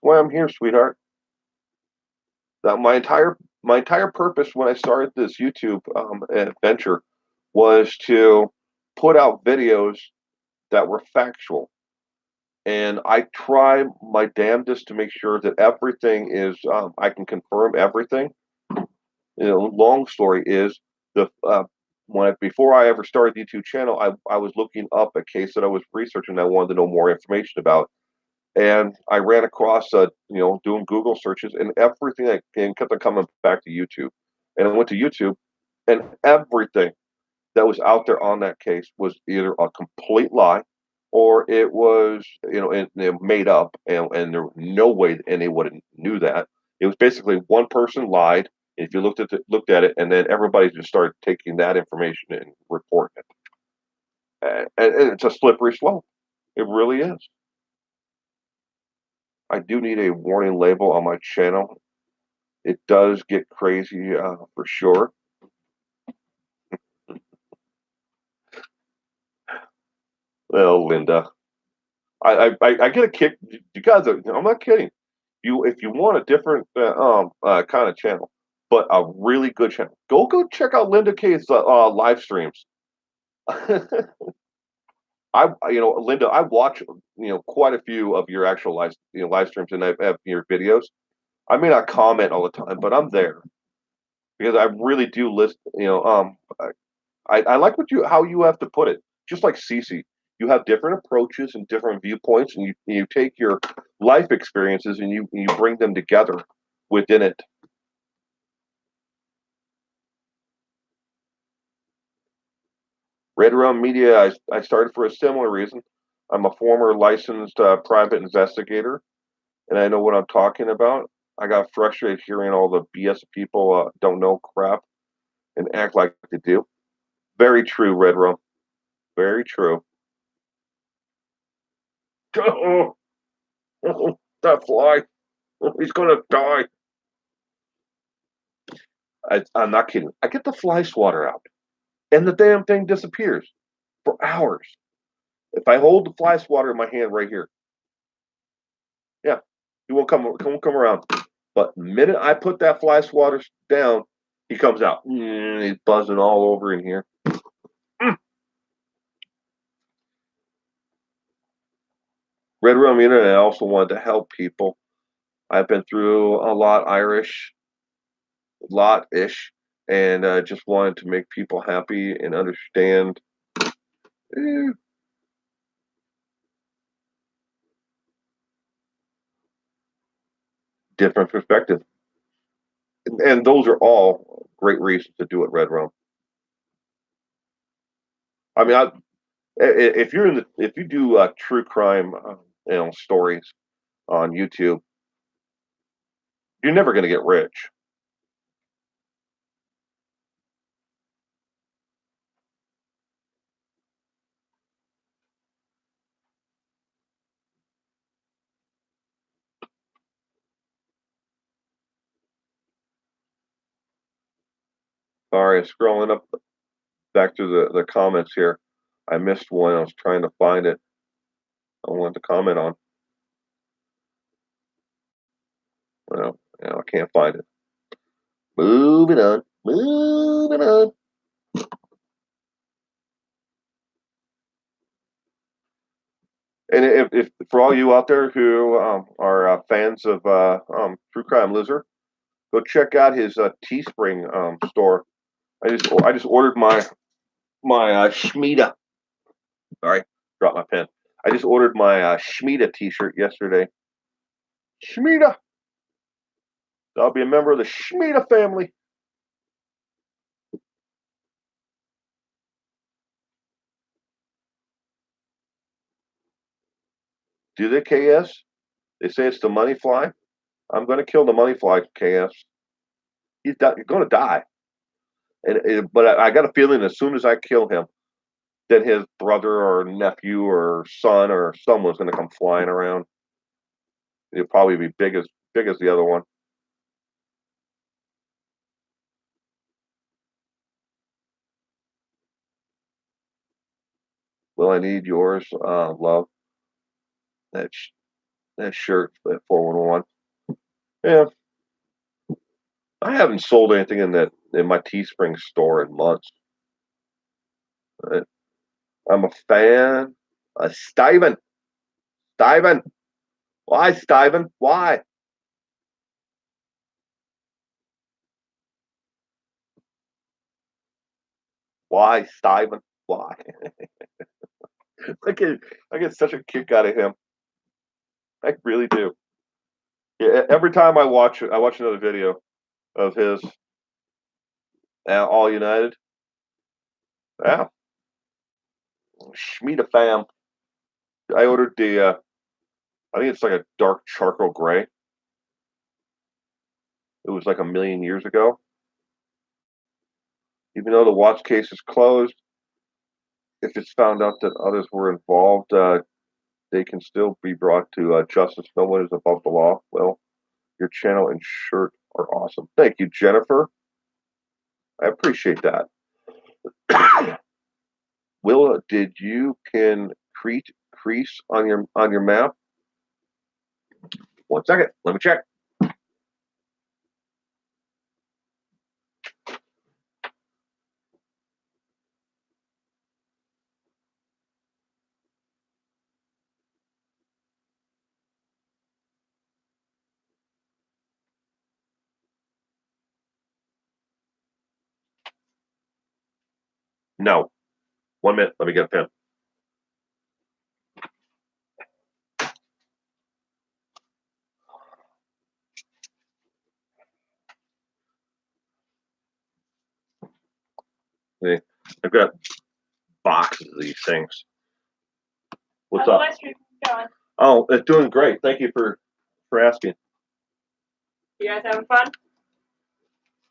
A: why I'm here, sweetheart. That my entire purpose when I started this YouTube adventure was to put out videos that were factual, and I try my damnedest to make sure that everything is I can confirm everything. Long story is the before I ever started the YouTube channel, I was looking up a case that I was researching. I wanted to know more information about, and I ran across doing Google searches, and everything that kept on coming back to YouTube, and I went to YouTube, and everything that was out there on that case was either a complete lie or it was made up, and there was no way that anyone knew that. It was basically one person lied. If you looked at it, and then everybody just started taking that information and reporting it, and it's a slippery slope. It really is. I do need a warning label on my channel. It does get crazy for sure. Well, Linda, I get a kick. You guys, I'm not kidding. If you want a different kind of channel, but a really good channel, go check out Linda K's live streams. Linda, I watch quite a few of your actual live streams, and I have your videos. I may not comment all the time, but I'm there because I really do list. I like how you have to put it. Just like Cece, you have different approaches and different viewpoints, and you take your life experiences and you bring them together within it. Red Rum Media, I started for a similar reason. I'm a former licensed private investigator, and I know what I'm talking about. I got frustrated hearing all the BS people don't know crap and act like they do. Very true, Red Rum. Very true. Oh, that fly. He's going to die. I'm not kidding. I get the fly swatter out, and the damn thing disappears for hours. If I hold the fly swatter in my hand right here, yeah, he won't come around. But the minute I put that fly swatter down, he comes out. He's buzzing all over in here. Red Rum Internet, I also wanted to help people. I've been through a lot-ish, and just wanted to make people happy and understand different perspective. And those are all great reasons to do it, Red Rum. I mean, if you do true crime, stories on YouTube, you're never going to get rich. Sorry, scrolling up back to the comments here. I missed one. I was trying to find it. I wanted to comment on. Well, I can't find it. Moving on. Moving on. And if for all you out there who are fans of True Crime Lizard, go check out his Teespring store. I just ordered my Schmida. Sorry, dropped my pen. I just ordered my Schmida T-shirt yesterday. Schmida. I'll be a member of the Schmida family. Do they KS? They say it's the money fly. I'm going to kill the money fly, KS. He's going to die. But I got a feeling as soon as I kill him, then his brother or nephew or son or someone's going to come flying around. He'll probably be big as the other one. Will I need yours, love? That shirt at 411. Yeah, I haven't sold anything in my Teespring store in months. I'm a fan. Steven. Steven. Why, Steven? Why? Why, Steven? Why? I get such a kick out of him. I really do. Yeah, every time I watch another video of his. All United. Yeah, Schmida fam. I ordered I think it's like a dark charcoal gray. It was like a million years ago. Even though the watch case is closed, if it's found out that others were involved, they can still be brought to justice. No one is above the law. Well, your channel and shirt are awesome. Thank you, Jennifer. I appreciate that. Willa, did you can crease on your map? 1 second. Let me check. No. 1 minute. Let me get a pen. I've got boxes of these things. What's up?
B: Live stream going?
A: Oh, it's doing great. Thank you for asking.
B: You guys having fun?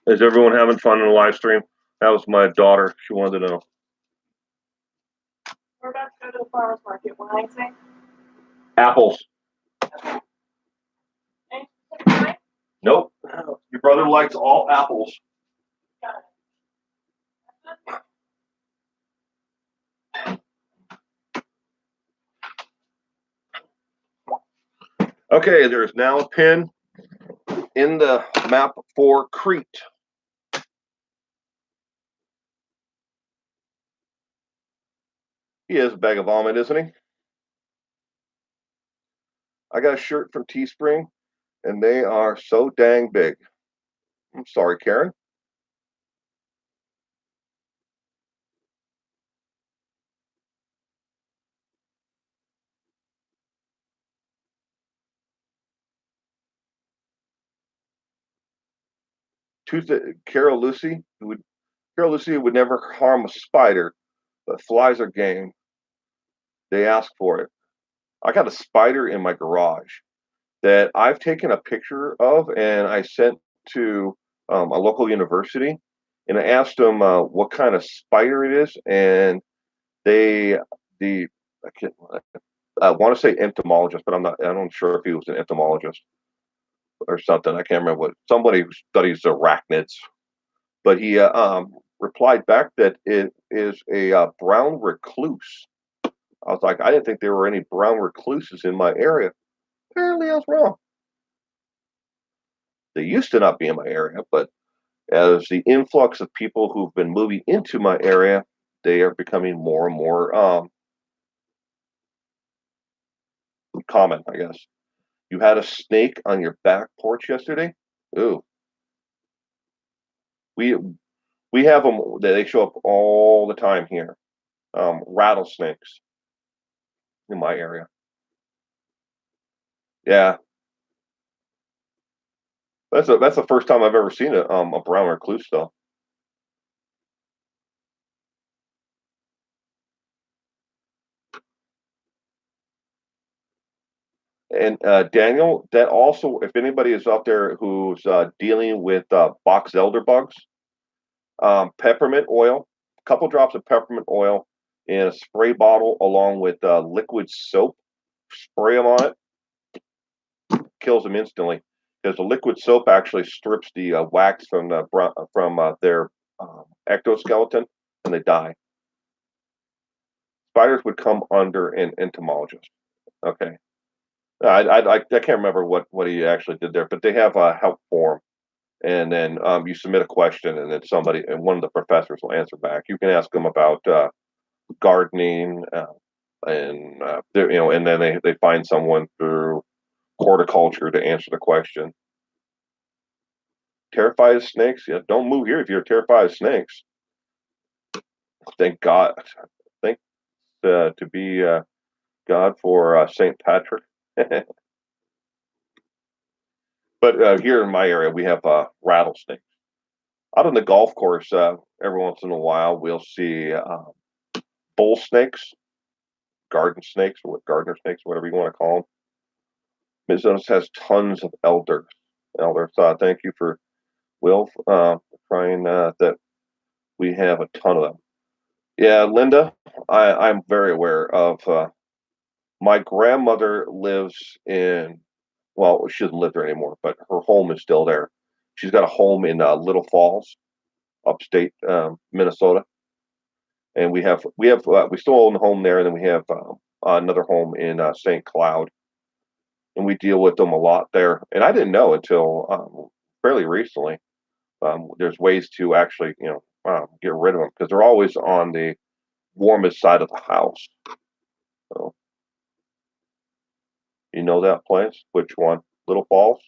A: Is everyone having fun in the live stream? That was my daughter. She wanted to know.
B: We're about to go to the farmer's market. What I say?
A: Apples.
B: Any specific way?
A: Nope. Your brother likes all apples.
B: Got it.
A: Okay, there's now a pin in the map for Crete. He is a bag of vomit, isn't he? I got a shirt from Teespring, and they are so dang big. I'm sorry, Karen. Carol Lucy would never harm a spider, but flies are game. They ask for it. I got a spider in my garage that I've taken a picture of, and I sent to a local university, and I asked them what kind of spider it is, and they the I want to say entomologist, but I'm not sure if he was an entomologist or something. I can't remember what, somebody who studies arachnids, but he replied back that it is a brown recluse. I was like, I didn't think there were any brown recluses in my area. Apparently, I was wrong. They used to not be in my area, but as the influx of people who've been moving into my area, they are becoming more and more common, I guess. You had a snake on your back porch yesterday? Ooh, we we have them. They show up all the time here. Rattlesnakes in my area. Yeah, that's the first time I've ever seen a brown recluse though. And Daniel, that also, if anybody is out there who's dealing with box elder bugs, peppermint oil, a couple drops of peppermint oil in a spray bottle along with liquid soap, spray them on it, kills them instantly. Because the liquid soap actually strips the wax from their ectoskeleton, and they die. Spiders would come under an entomologist. Okay, I can't remember what he actually did there, but they have a help form, and then you submit a question, and then somebody and one of the professors will answer back. You can ask them about gardening, and and then they find someone through horticulture to answer the question. Terrified of snakes? Yeah, don't move here if you're terrified of snakes. Thank God. Thank to be God for St. Patrick. But here in my area, we have rattlesnakes. Out on the golf course, every once in a while, we'll see bull snakes, garden snakes, or gardener snakes, whatever you want to call them. Minnesota has tons of elders. Elders, thank you for Will trying that we have a ton of them. Yeah, Linda, I'm very aware of. My grandmother lives in, well, she doesn't live there anymore, but her home is still there. She's got a home in Little Falls, upstate Minnesota, and we still own the home there, and then we have another home in St. Cloud, and we deal with them a lot there. And I didn't know until fairly recently. There's ways to actually, get rid of them because they're always on the warmest side of the house. So, you know that place? Which one? Little Falls?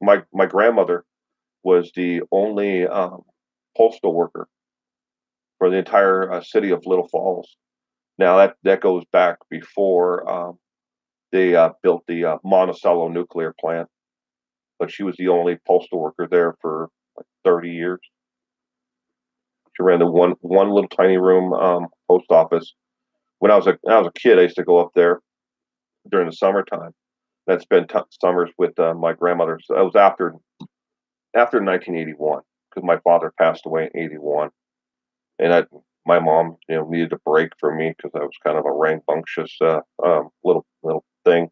A: My grandmother was the only postal worker for the entire city of Little Falls. Now that goes back before they built the Monticello nuclear plant, but she was the only postal worker there for like 30 years. He ran the one little tiny room post office. When I was a kid, I used to go up there during the summertime. I'd spend summers with my grandmother. So that was after 1981 because my father passed away in 81, and my mom needed a break from me because I was kind of a rambunctious little thing.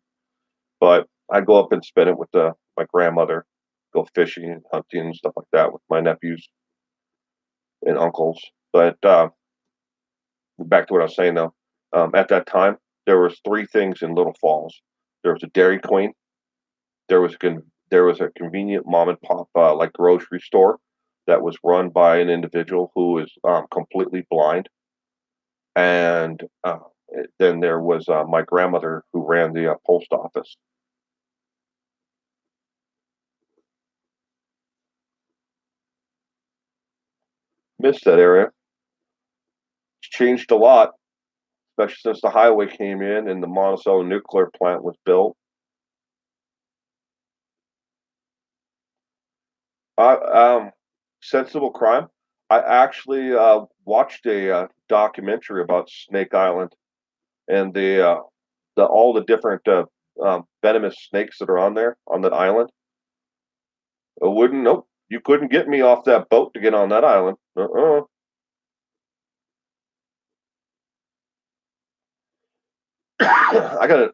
A: But I'd go up and spend it with my grandmother, go fishing and hunting and stuff like that with my nephews and uncles. But back to what I was saying though, at that time there was three things in Little Falls. There was a Dairy Queen. There was there was a convenient mom and pop like grocery store that was run by an individual who is completely blind, and then there was my grandmother who ran the post office. Missed that area. It's changed a lot, especially since the highway came in and the Monticello nuclear plant was built. Um, Sensible crime. I actually watched a documentary about Snake Island and the all the different venomous snakes that are on there on that island. I wouldn't. Nope. You couldn't get me off that boat to get on that island. I got to.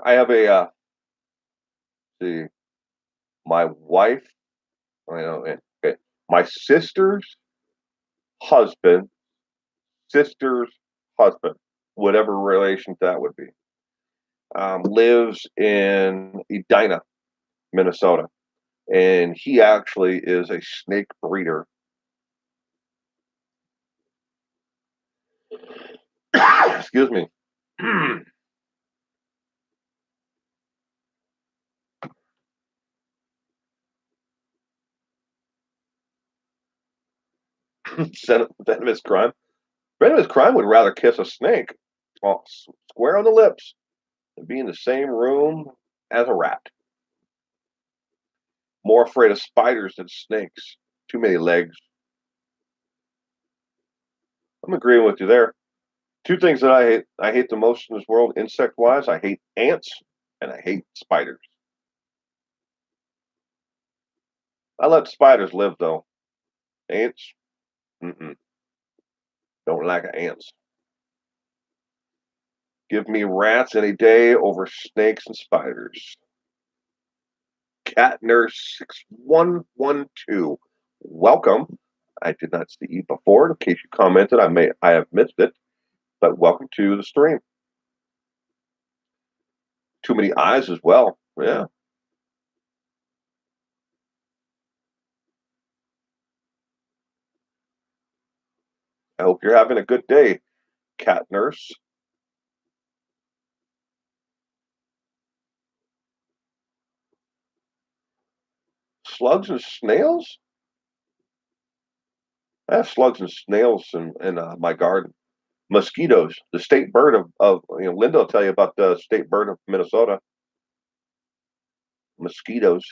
A: I have a. See, my wife. Okay, my husband, sister's husband, whatever relation that would be, lives in Edina, Minnesota, and he actually is a snake breeder. Excuse me. Venomous crime. Venomous crime would rather kiss a snake, well, square on the lips, than be in the same room as a rat. More afraid of spiders than snakes. Too many legs. I'm agreeing with you there. Two things that I hate. I hate the most in this world, insect wise. I hate ants and I hate spiders. I let spiders live though. Ants, mm-mm, don't like ants. Give me rats any day over snakes and spiders. Cat Nurse 6112. Welcome. I did not see you before. In case you commented, I have missed it, but welcome to the stream. Too many eyes as well. Yeah. I hope you're having a good day, Cat Nurse. Slugs and snails? I have slugs and snails in my garden. Mosquitoes, the state bird of Linda will tell you about the state bird of Minnesota. Mosquitoes.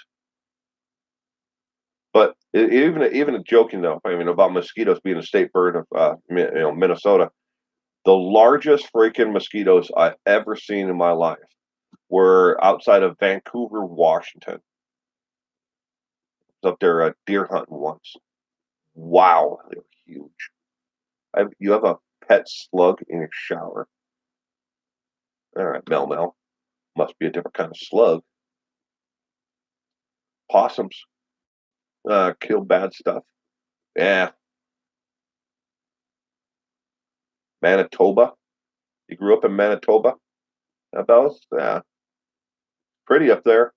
A: But even joking though, I mean about mosquitoes being a state bird of Minnesota, the largest freaking mosquitoes I've ever seen in my life were outside of Vancouver, Washington. I was up there deer hunting once. Wow, they were huge. You have a pet slug in your shower. All right, Mel. Must be a different kind of slug. Possums kill bad stuff. Yeah, Manitoba. You grew up in Manitoba, Bells? Yeah, pretty up there.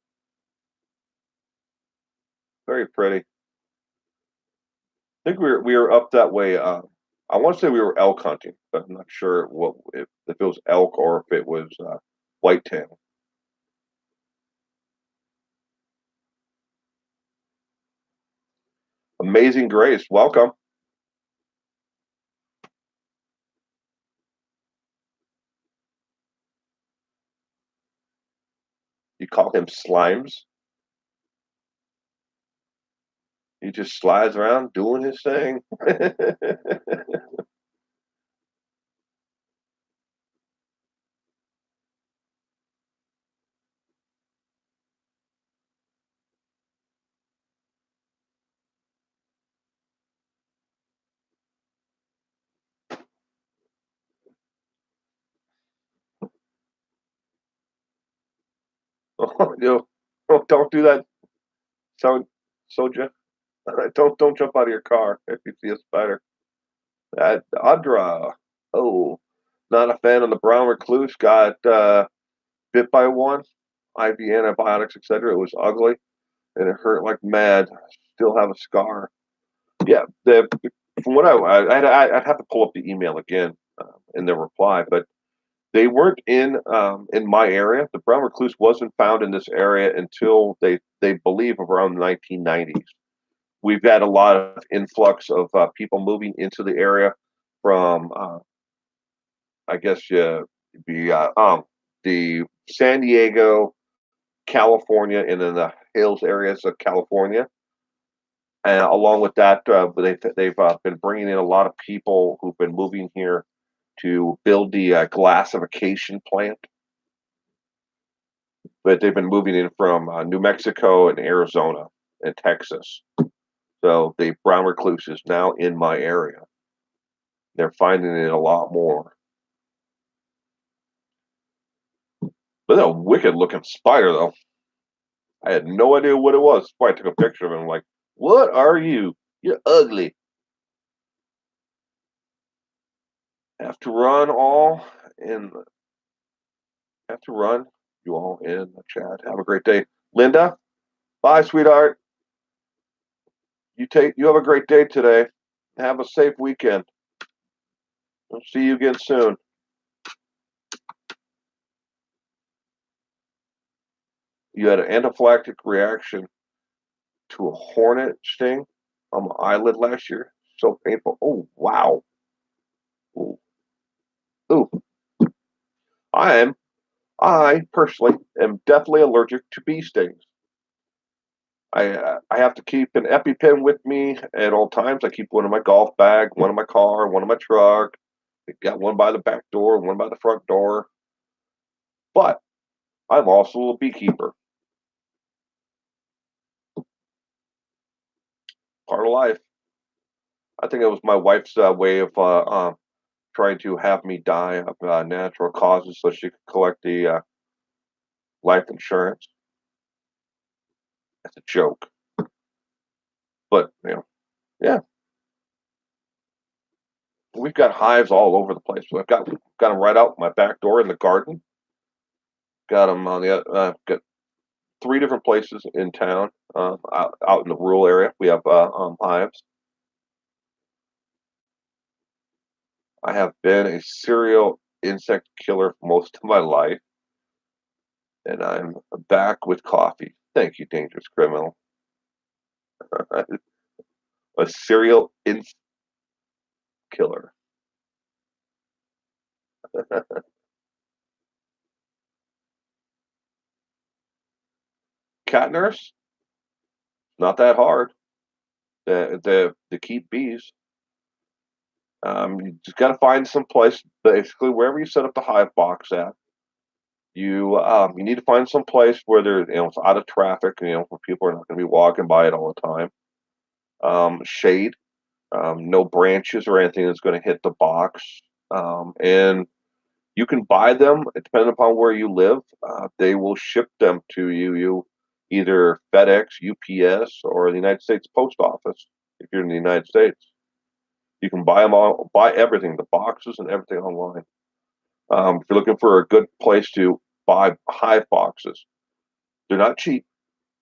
A: Very pretty. I think we were up that way. I want to say we were elk hunting, but I'm not sure if it was elk or if it was whitetail. Amazing Grace, welcome. You call him Slimes? He just slides around doing his thing. Don't do that, so Soja. Don't jump out of your car if you see a spider. Audra. Oh, not a fan of the brown recluse. Got bit by one. IV antibiotics, etc. It was ugly and it hurt like mad. Still have a scar. Yeah, from what I'd have to pull up the email again in their reply, but they weren't in my area. The brown recluse wasn't found in this area until they believe around the 1990s. We've had a lot of influx of people moving into the area from I guess the San Diego, California, and then the hills areas of California. And along with that, they've been bringing in a lot of people who've been moving here to build the glassification plant. But they've been moving in from New Mexico and Arizona and Texas. So the brown recluse is now in my area. They're finding it a lot more. But a wicked looking spider, though. I had no idea what it was. So I took a picture of it and I'm like, what are you? You're ugly. Have to run all in have to run you all in the chat. Have a great day. Linda, bye, sweetheart. You have a great day today. Have a safe weekend. I'll see you again soon. You had an anaphylactic reaction to a hornet sting on my eyelid last year. So painful. Oh wow. Ooh. Ooh. I personally am deathly allergic to bee stings. I have to keep an EpiPen with me at all times. I keep one in my golf bag, one in my car, one in my truck. I got one by the back door, one by the front door. But I'm also a beekeeper. Part of life. I think it was my wife's way of trying to have me die of natural causes so she could collect the life insurance. That's a joke. But, yeah, we've got hives all over the place. So I've got them right out my back door in the garden. Got them on got three different places in town, out in the rural area. We have hives. I have been a serial insect killer for most of my life, and I'm back with coffee. Thank you, dangerous criminal. A serial insect killer. Cat nurse, not that hard. To keep bees. You just got to find some place, basically wherever you set up the hive box at. You need to find some place where it's out of traffic, where people are not going to be walking by it all the time. Shade, no branches or anything that's going to hit the box. And you can buy them depending upon where you live. They will ship them to you either FedEx, UPS, or the United States Post Office if you're in the United States. You can buy them all, buy everything, the boxes and everything online. If you're looking for a good place to buy hive boxes, they're not cheap,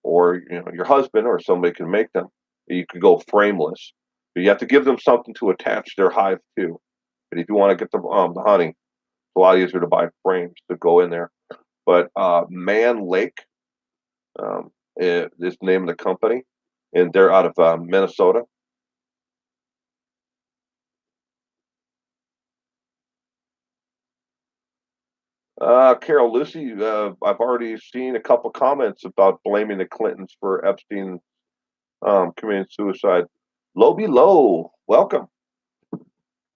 A: or your husband or somebody can make them. You could go frameless, but you have to give them something to attach their hive to. But if you want to get the honey, it's a lot easier to buy frames to go in there. But Man Lake is the name of the company, and they're out of Minnesota. Carol Lucy, I've already seen a couple comments about blaming the Clintons for Epstein committing suicide. Low below, welcome.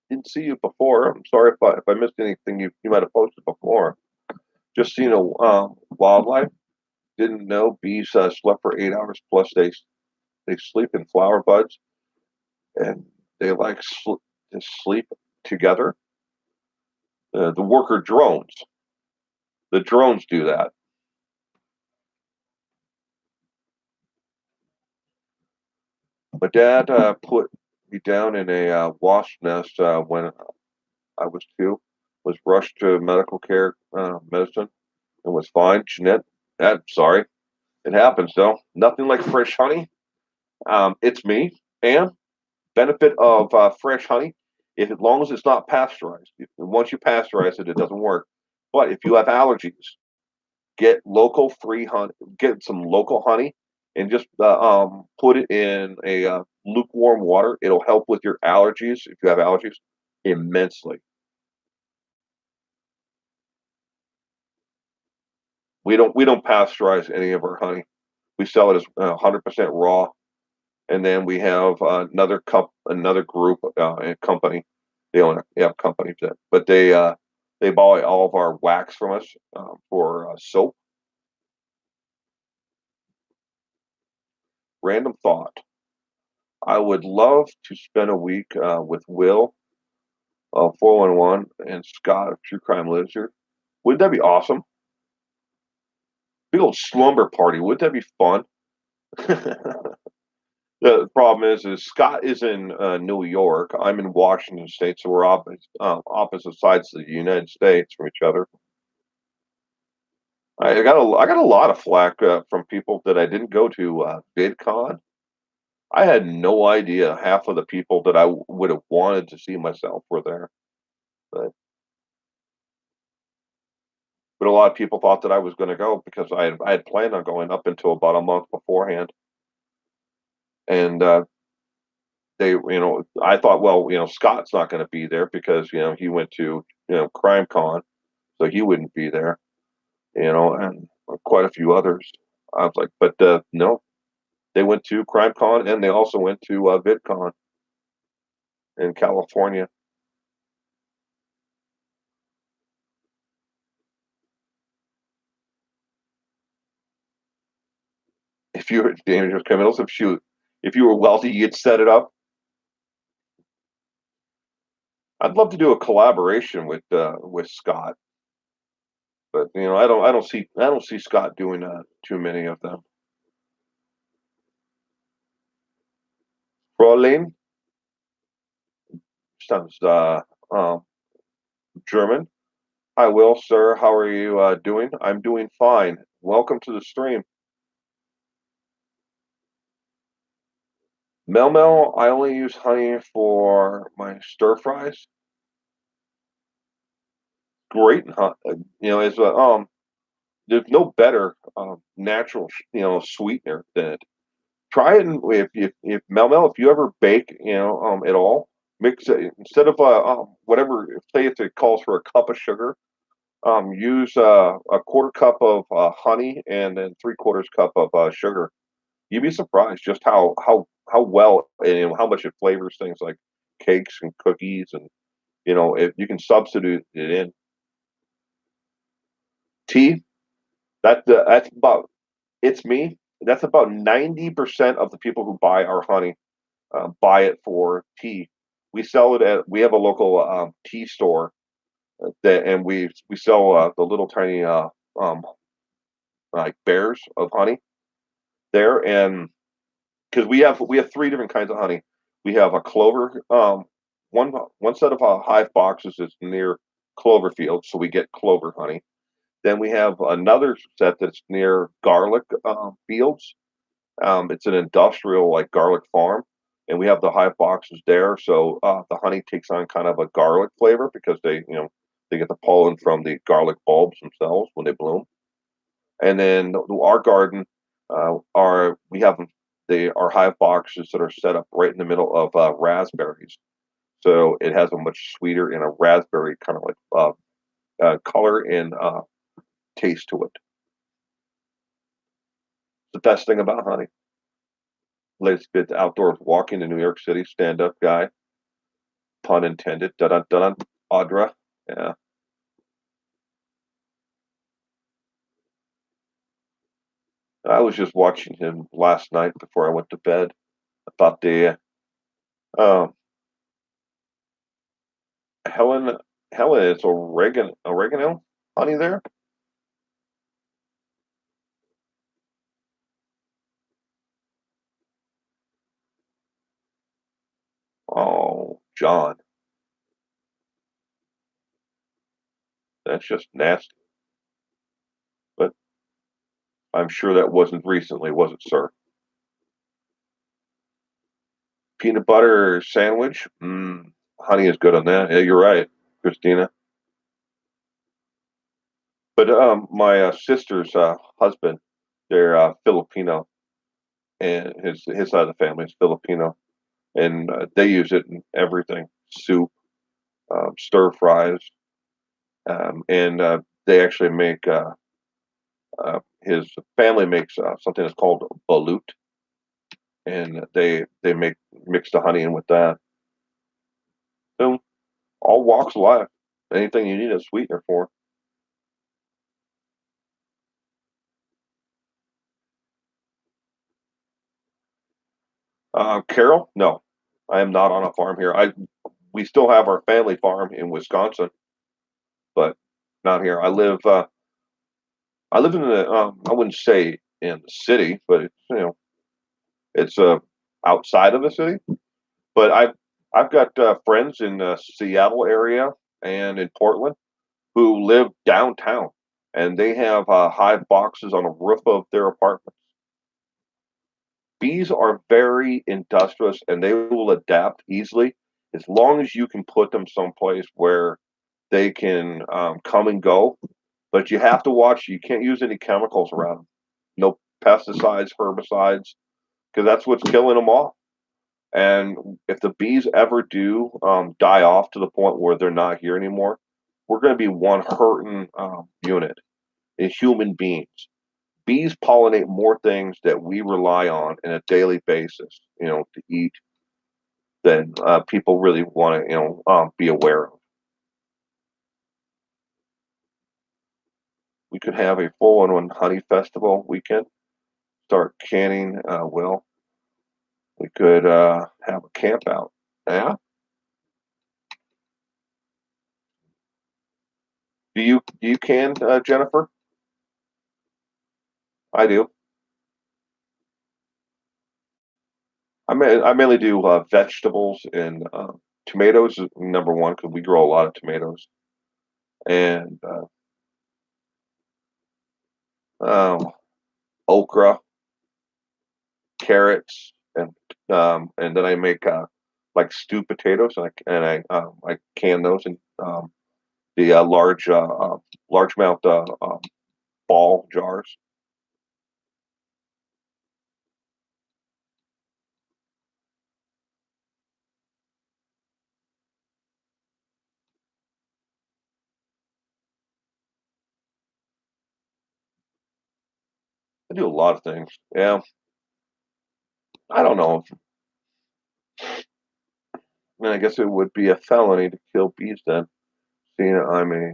A: Didn't see you before. I'm sorry if I missed anything you might have posted before. Just seen a wildlife. Didn't know bees slept for 8 hours plus. They sleep in flower buds and they like to sleep together. The worker drones. The drones do that. My dad put me down in a wasp nest when I was 2. Was rushed to medical care, medicine, and was fine. Jeanette, sorry, it happens though. Nothing like fresh honey. It's me. And benefit of fresh honey, if as long as it's not pasteurized. Once you pasteurize it, it doesn't work. But if you have allergies, get local free honey. Get some local honey, and just put it in a lukewarm water. It'll help with your allergies if you have allergies immensely. We don't pasteurize any of our honey. We sell it as 100% raw, and then we have another group, a company. They have companies that, but they buy all of our wax from us for soap. Random thought: I would love to spend a week with Will, 411, and Scott of True Crime Lives Here. Wouldn't that be awesome? Big old slumber party. Wouldn't that be fun? The problem is Scott is in New York. I'm in Washington State, so we're opposite sides of the United States from each other. I got a lot of flack from people that I didn't go to VidCon. I had no idea half of the people that I would have wanted to see myself were there, but a lot of people thought that I was going to go because I had planned on going up until about a month beforehand, and I thought, well, Scott's not going to be there because he went to Crime Con, so he wouldn't be there, and quite a few others. I was like, but no, they went to Crime Con and they also went to VidCon in California. If you were dangerous criminals, if you were wealthy, you'd set it up. I'd love to do a collaboration with Scott, but I don't see Scott doing too many of them. Fräulein sounds German. Hi, Will, sir. How are you doing? I'm doing fine. Welcome to the stream. Mel, I only use honey for my stir fries. Great, is there's no better natural sweetener than it. Try it, and if Mel, if you ever bake at all, mix it instead of whatever. Say if it calls for a cup of sugar, use a quarter cup of honey and then 3/4 cup of sugar. You'd be surprised just how well and how much it flavors things like cakes and cookies, and if you can substitute it in tea. That's about it's me. That's about 90% of the people who buy our honey buy it for tea. We have a local tea store and we sell the little tiny like bears of honey there, and because we have 3 different kinds of honey. We have a clover one set of hive boxes is near Cloverfield, so we get clover honey. Then we have another set that's near garlic fields. It's an industrial like garlic farm, and we have the hive boxes there. So the honey takes on kind of a garlic flavor because they get the pollen from the garlic bulbs themselves when they bloom. And then our garden, our we have our hive boxes that are set up right in the middle of raspberries. So it has a much sweeter and a raspberry kind of like color and taste to it. The best thing about honey. latest bit outdoors walking in New York City, stand up guy, pun intended. Dun dun dun. Audra. Yeah. I was just watching him last night before I went to bed. About the um, Helen. Helen, it's oregano honey there. Oh, John, that's just nasty. But I'm sure that wasn't recently, was it, sir? Peanut butter sandwich. Honey is good on that. Yeah, you're right, Christina. But my sister's husband, they're Filipino, and his side of the family is Filipino, and they use it in everything: soup, stir fries, and they actually make his family makes something that's called balut, and they make mix the honey in with that. So all walks of life, anything you need a sweetener for. Carol, no, I am not on a farm here. I We still have our family farm in Wisconsin, but not here. I live in the I wouldn't say in the city, but it's it's outside of the city. But I've got friends in the Seattle area and in Portland who live downtown, and they have hive boxes on the roof of their apartment. Bees are very industrious and they will adapt easily as long as you can put them someplace where they can come and go. But you have to watch. You can't use any chemicals around them. No pesticides, herbicides, because that's what's killing them off. And if the bees ever do die off to the point where they're not here anymore, we're going to be one hurting unit in human beings. Bees pollinate more things that we rely on in a daily basis, to eat than people really want to, be aware of. We could have a full-on honey festival weekend. Start canning. We could have a camp out. Yeah. Do you can, Jennifer? I do. I mainly do vegetables and tomatoes is number one because we grow a lot of tomatoes and um, okra, carrots, and then I make like stewed potatoes and I can those in the largemouth ball jars. I do a lot of things. Yeah, I don't know. I mean, I guess it would be a felony to kill bees then, seeing I'm a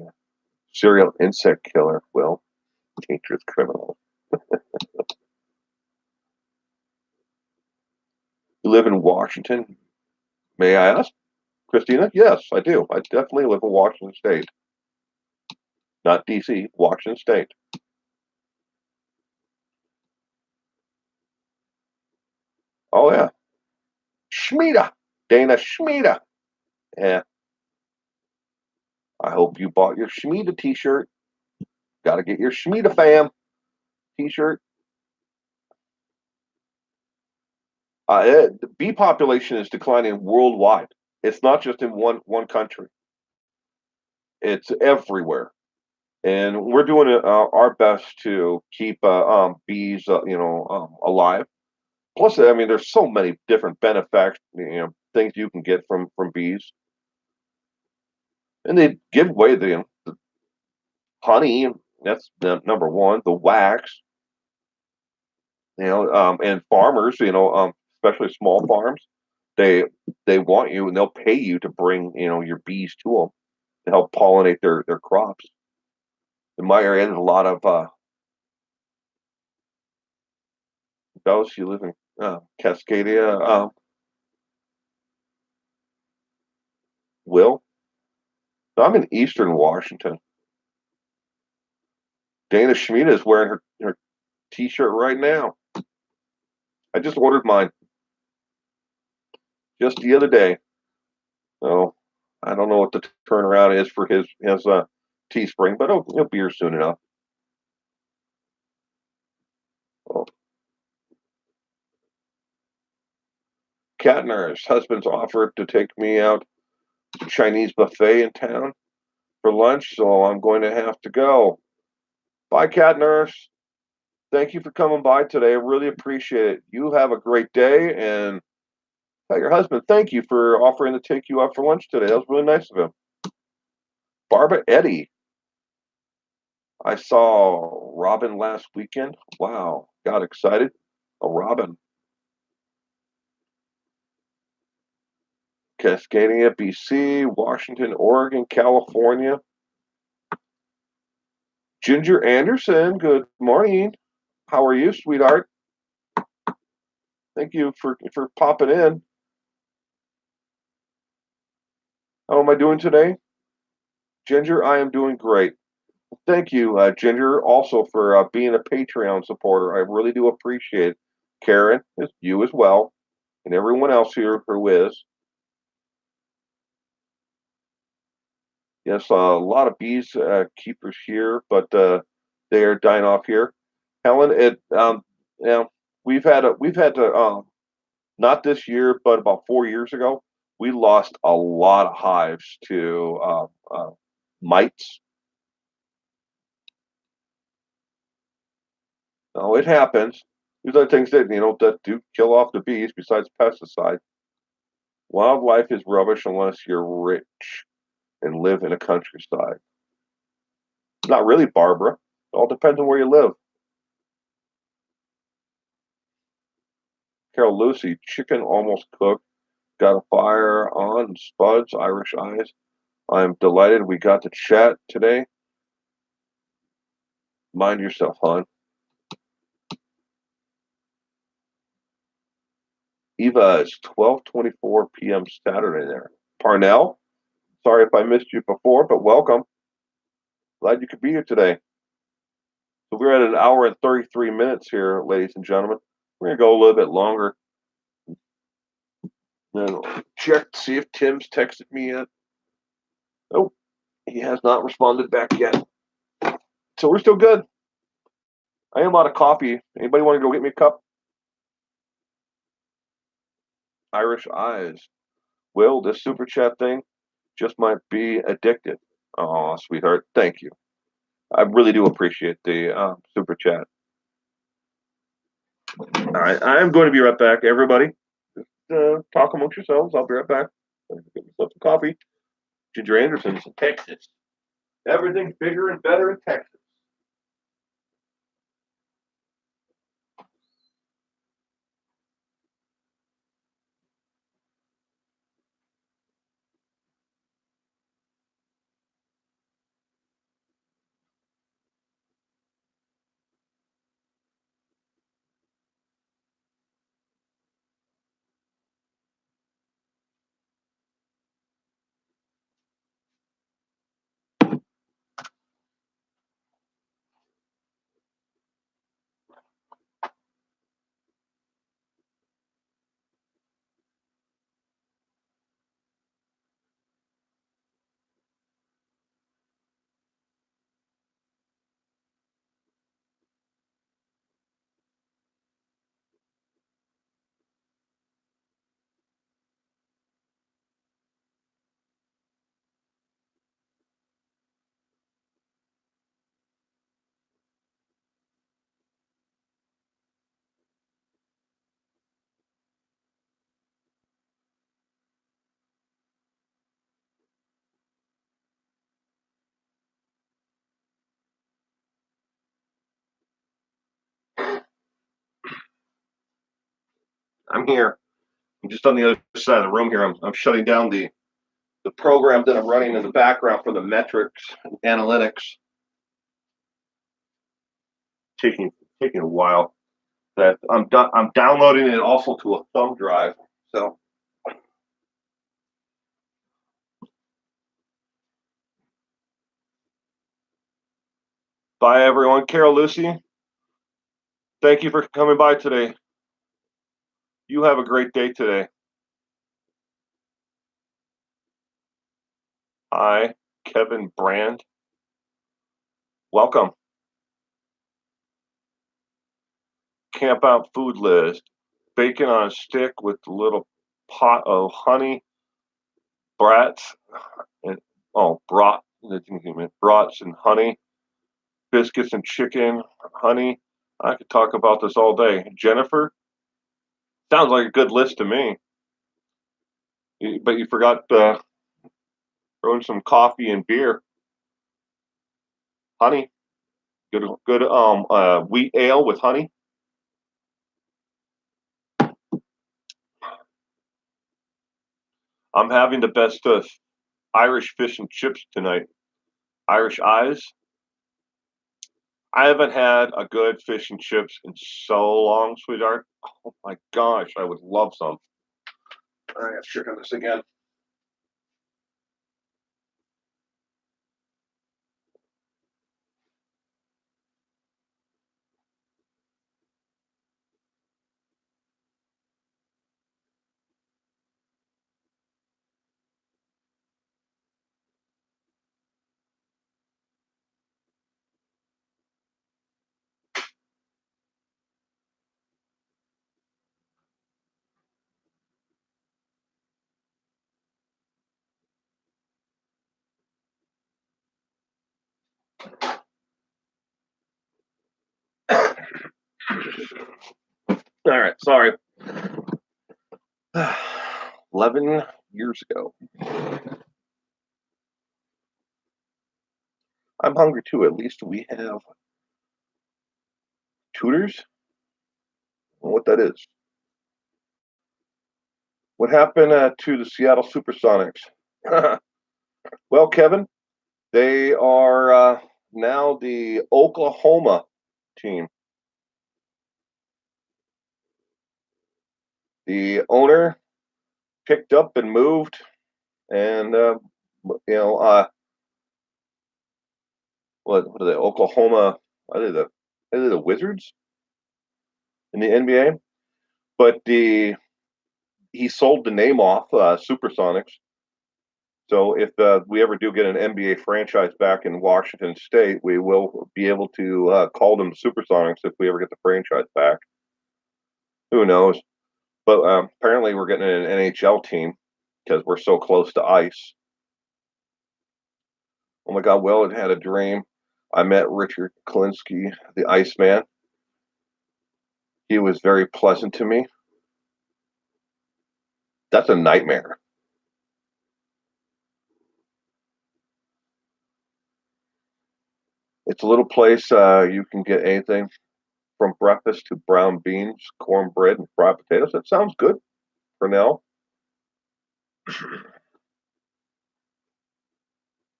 A: serial insect killer. Well, dangerous criminal. You live in Washington, may I ask, Christina? Yes, I do. I definitely live in Washington State, not D.C. Washington State. Oh yeah, Schmida, Dana Schmida. Yeah, I hope you bought your Schmida T-shirt. Got to get your Schmida fam T-shirt. The bee population is declining worldwide. It's not just in one country. It's everywhere, and we're doing our best to keep bees, alive. Plus, I mean, there's so many different benefacts, things you can get from bees, and they give away the honey. That's the number one. The wax, and farmers, especially small farms, they they want you and they'll pay you to bring your bees to them to help pollinate their crops. In my area, there's a lot of those. You live in Cascadia, Will. No, I'm in Eastern Washington. Dana Schmida is wearing her T-shirt right now. I just ordered mine just the other day. So I don't know what the turnaround is for his Teespring, but he'll be here soon enough. Oh. Cat nurse husband's offered to take me out to Chinese buffet in town for lunch, so I'm going to have to go. Bye, cat nurse. Thank you for coming by today. I really appreciate it. You have a great day, and tell your husband thank you for offering to take you out for lunch today. That was really nice of him. Barbara Eddy. I saw Robin last weekend. Wow, got excited. A Robin. Cascadia, BC, Washington, Oregon, California. Ginger Anderson, good morning. How are you, sweetheart? Thank you for popping in. How am I doing today? Ginger, I am doing great. Thank you, Ginger, also for being a Patreon supporter. I really do appreciate it. Karen, you as well, and everyone else here who is. Yes, a lot of bees keepers here, but they are dying off here. Helen, we've had to not this year, but about 4 years ago, we lost a lot of hives to mites. No, it happens. There's other things that do kill off the bees besides pesticides. Wildlife is rubbish unless you're rich and live in a countryside. Not really, Barbara. It all depends on where you live. Carol Lucy, chicken almost cooked. Got a fire on. Spuds, Irish eyes. I'm delighted we got to chat today. Mind yourself, hon. Eva, it's 12:24 p.m. Saturday there. Parnell, sorry if I missed you before, but welcome. Glad you could be here today. So we're at an hour and 33 minutes here, ladies and gentlemen. We're going to go a little bit longer. Then check to see if Tim's texted me yet. Nope, he has not responded back yet. So we're still good. I am out of coffee. Anybody want to go get me a cup? Irish eyes. Will, this super chat thing just might be addicted. Oh, sweetheart. Thank you. I really do appreciate the super chat. All right. I am going to be right back, everybody. Just talk amongst yourselves. I'll be right back. Get myself some coffee. Ginger Anderson's in Texas. Everything's bigger and better in Texas. I'm here. I'm just on the other side of the room here. I'm shutting down the program that I'm running in the background for the metrics and analytics. Taking a while. That I'm downloading it also to a thumb drive. So bye everyone. Carol, Lucy, thank you for coming by today. You have a great day today. Hi, Kevin Brand. Welcome. Camp out food list. Bacon on a stick with a little pot of honey, brats, and brats and honey, biscuits and chicken, honey. I could talk about this all day. Jennifer, sounds like a good list to me. But you forgot throwing some coffee and beer. Honey, good wheat ale with honey. I'm having the best Irish fish and chips tonight. Irish eyes. I haven't had a good fish and chips in so long, sweetheart. Oh my gosh, I would love some. All right, let's check on this again. All right, sorry. 11 years ago. I'm hungry too. At least we have tutors. I don't know what that is. What happened to the Seattle Supersonics? Well, Kevin, they are now the Oklahoma team. The owner picked up and moved, and what are they? Oklahoma? Are they the Wizards in the NBA? But he sold the name off, Supersonics. So if we ever do get an NBA franchise back in Washington State, we will be able to call them Supersonics if we ever get the franchise back. Who knows? But apparently we're getting an NHL team because we're so close to ice. Oh my God, Will had a dream. I met Richard Klinsky, the Iceman. He was very pleasant to me. That's a nightmare. It's a little place you can get anything from breakfast to brown beans, cornbread, and fried potatoes. That sounds good for now.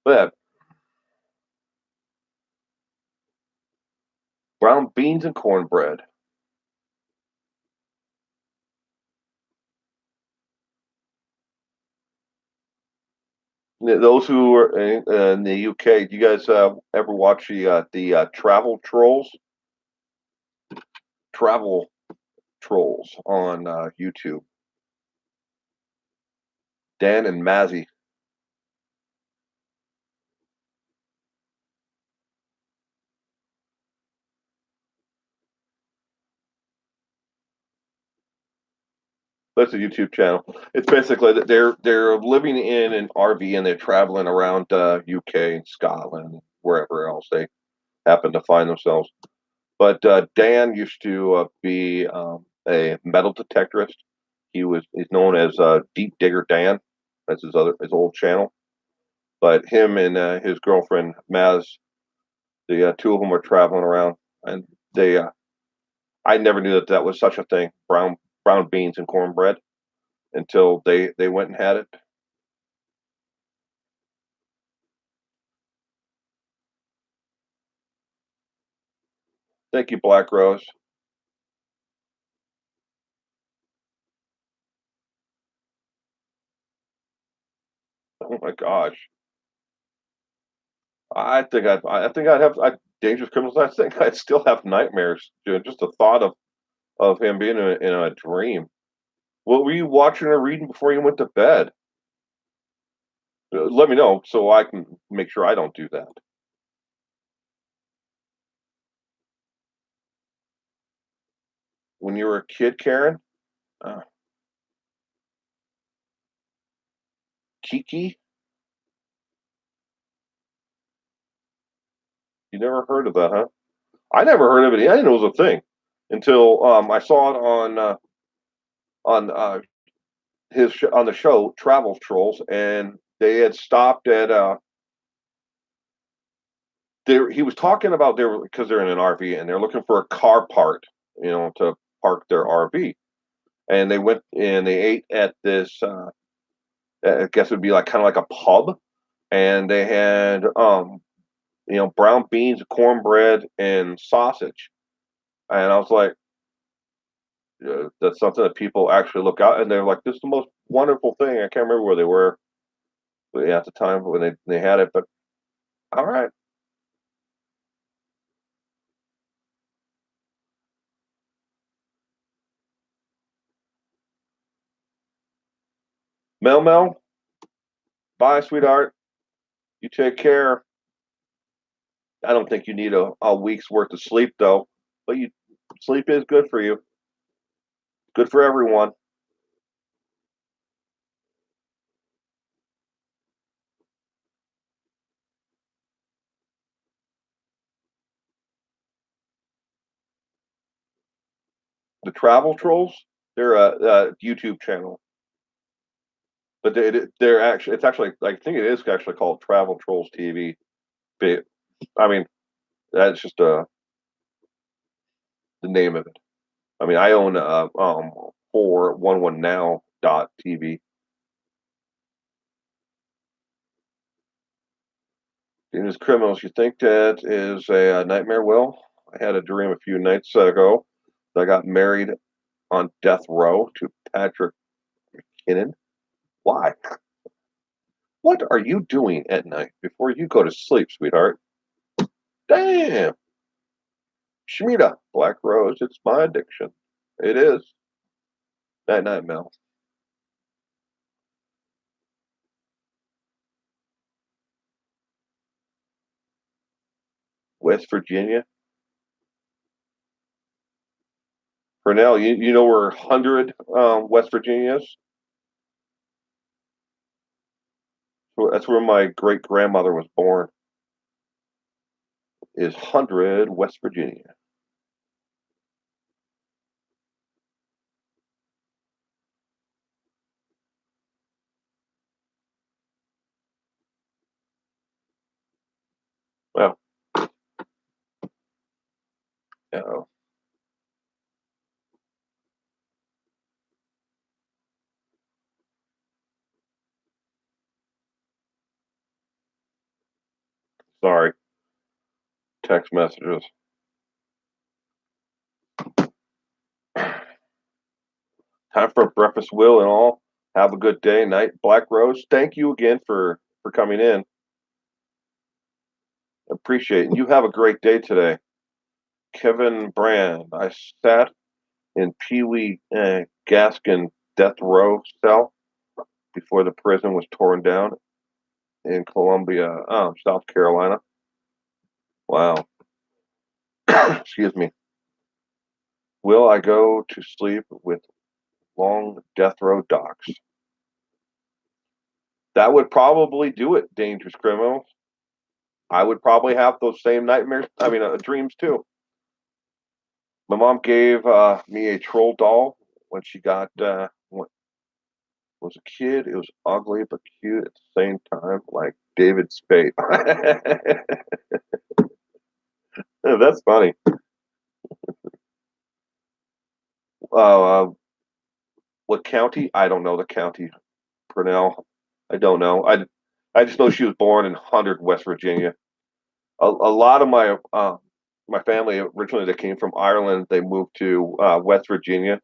A: But brown beans and cornbread. Those who are in the UK, do you guys ever watch the travel trolls? Travel trolls on YouTube. Dan and Mazzy. That's a YouTube channel. It's basically that they're living in an RV and they're traveling around UK and Scotland, wherever else they happen to find themselves. But Dan used to be a metal detectorist. He's known as Deep Digger Dan. That's his old channel. But him and his girlfriend Maz, the two of them were traveling around, and they I never knew that was such a thing. brown beans and cornbread until they went and had it. Thank you, Black Rose. Oh my gosh. I think I'd have dangerous criminals. I think I'd still have nightmares. Dude, just the thought of him being in a dream. What were you watching or reading before you went to bed? Let me know so I can make sure I don't do that. When you were a kid, Karen, uh, Kiki, you never heard of that, huh? I never heard of it. I didn't know it was a thing until I saw it on on the show Travel Trolls, and they had stopped at there. He was talking about they were because they're in an RV and they're looking for a car part, to park their RV, and they went and they ate at this. I guess it would be like kind of like a pub, and they had brown beans, cornbread, and sausage, and I was like. That's something that people actually look out, and they're like, "This is the most wonderful thing." I can't remember where they were at the time when they had it, but all right, Mel Mel, bye, sweetheart. You take care. I don't think you need a week's worth of sleep though, but you sleep is good for you, good for everyone. The Travel Trolls, they're a YouTube channel, but they're actually it's actually I think it is actually called Travel Trolls TV. But I mean, that's just the name of it. I mean, I own 411 now dot TV. Dangerous criminals. You think that is a nightmare? Well, I had a dream a few nights ago that I got married on death row to Patrick Kinnan. Why? What are you doing at night before you go to sleep, sweetheart? Damn. Shmita, Black Rose, it's my addiction. It is. Night night, Mel. West Virginia. Purnell, you know where 100 West Virginia is? That's where my great grandmother was born. Is 100 West Virginia. Well, uh, sorry. Text messages. Time for breakfast, Will, and all. Have a good day, night, Black Rose. Thank you again for coming in. Appreciate it. And you have a great day today. Kevin Brand. I sat in Pee Wee Gaskin death row cell before the prison was torn down in Columbia, South Carolina. Wow. Excuse me. Will I go to sleep with long death row docs? That would probably do it, dangerous criminals. I would probably have those same nightmares. I mean, dreams too. My mom gave me a troll doll when she was a kid. It was ugly but cute at the same time, like David Spade. That's funny. Uh, What county? I don't know the county. Purnell. I don't know. I just know she was born in Hundred, West Virginia. A lot of my family originally they came from Ireland. They moved to West Virginia,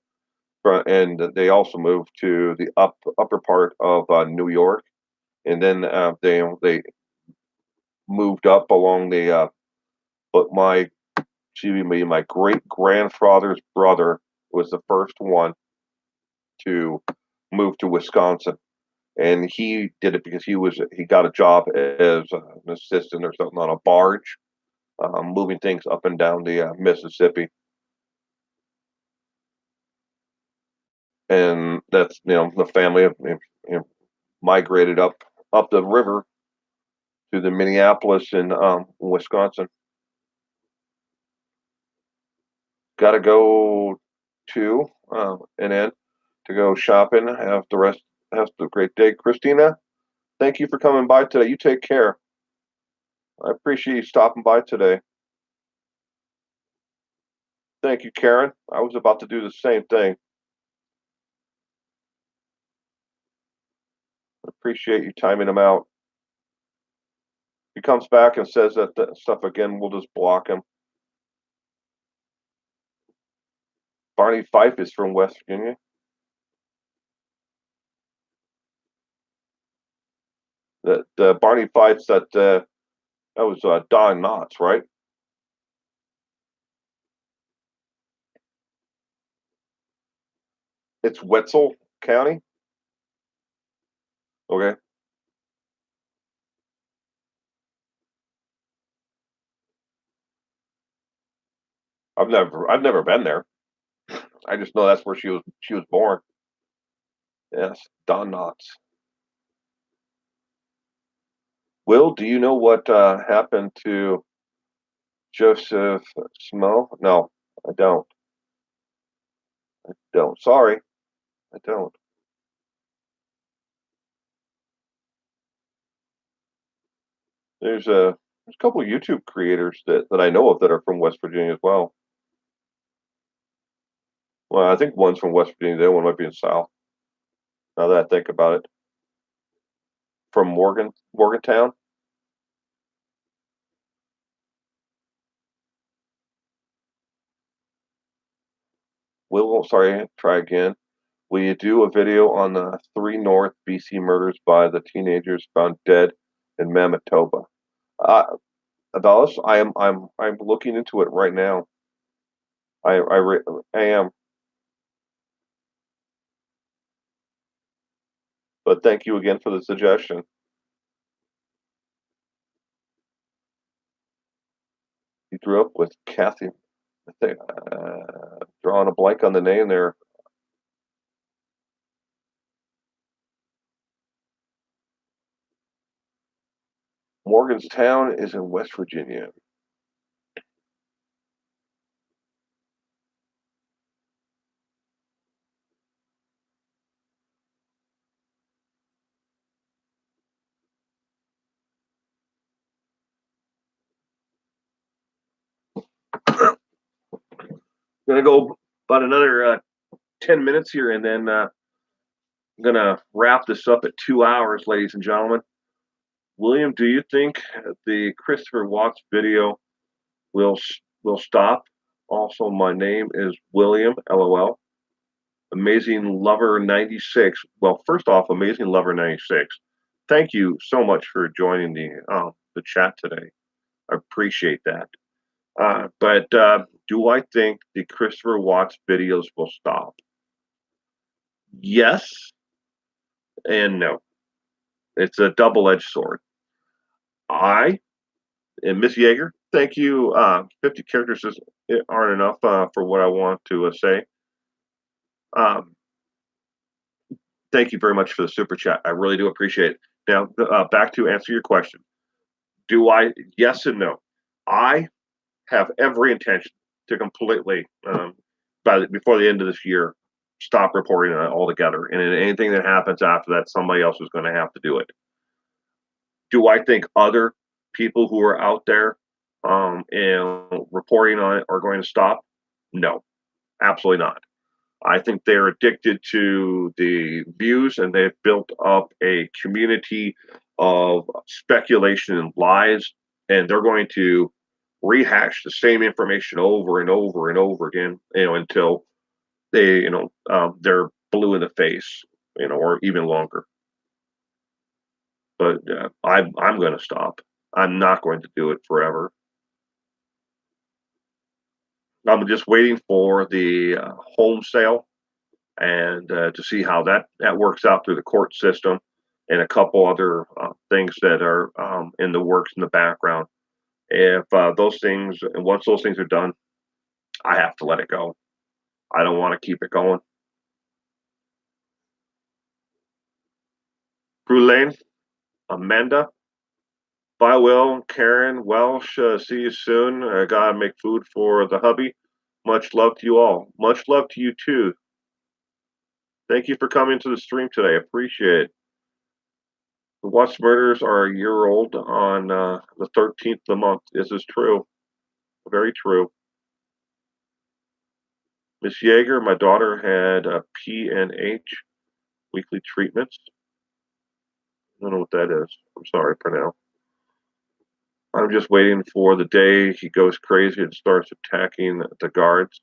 A: and they also moved to the upper part of New York, and then they moved up along the. But my great grandfather's brother was the first one to move to Wisconsin, and he did it because he got a job as an assistant or something on a barge, moving things up and down the Mississippi, and that's the family migrated up the river to the Minneapolis in Wisconsin. Got to go to an end to go shopping. Have the great day, Christina. Thank you for coming by today. You take care. I appreciate you stopping by today. Thank you, Karen. I was about to do the same thing. I appreciate you timing him out. If he comes back and says that stuff again, we'll just block him. Barney Fife is from West Virginia. The Barney Fife's that was Don Knotts, right? It's Wetzel County. Okay. I've never been there. I just know that's where she was born. Yes, Don Knotts. Will, do you know what happened to Joseph Smo? No, I don't. Don't. Sorry, I don't. There's a couple of YouTube creators that I know of that are from West Virginia as well. Well, I think one's from West Virginia. The other one might be in South. Now that I think about it, from Morgantown. Will, sorry, try again. Will you do a video on the 3 North BC murders by the teenagers found dead in Manitoba? Uh, Adalis, I'm looking into it right now. I am, but thank you again for the suggestion. You grew up with Kathy. I think, drawing a blank on the name there. Morgantown is in West Virginia. Gonna go about another 10 minutes here, and then I'm gonna wrap this up at 2 hours, ladies and gentlemen. William, do you think the Christopher Watts video will stop? Also, my name is William. LOL. Amazing Lover 96. Well, first off, Amazing Lover 96. Thank you so much for joining the chat today. I appreciate that. But do I think the Christopher Watts videos will stop? Yes and no. It's a double-edged sword. I and Miss Yeager, thank you. 50 characters aren't enough for what I want to say. Um, Thank you very much for the super chat. I really do appreciate it. Now, back to answer your question. Do I? Yes and no. I have every intention to completely, before the end of this year, stop reporting on it altogether. And anything that happens after that, somebody else is going to have to do it. Do I think other people who are out there and reporting on it are going to stop? No, absolutely not. I think they're addicted to the views, and they've built up a community of speculation and lies, and they're going to rehash the same information over and over and over again, until they, they're blue in the face, or even longer. But I'm going to stop. I'm not going to do it forever. I'm just waiting for the home sale and to see how that works out through the court system, and a couple other things that are in the works in the background. If those things, and once those things are done, I have to let it go. I don't want to keep it going. Brulane, Amanda, bye, Will, Karen, Welsh. See you soon. I gotta make food for the hubby. Much love to you all. Much love to you too. Thank you for coming to the stream today. Appreciate it. The Watts murders are a year old on the 13th of the month. This is true. Very true. Miss Yeager, my daughter had a PNH weekly treatments. I don't know what that is. I'm sorry for now. I'm just waiting for the day he goes crazy and starts attacking the guards.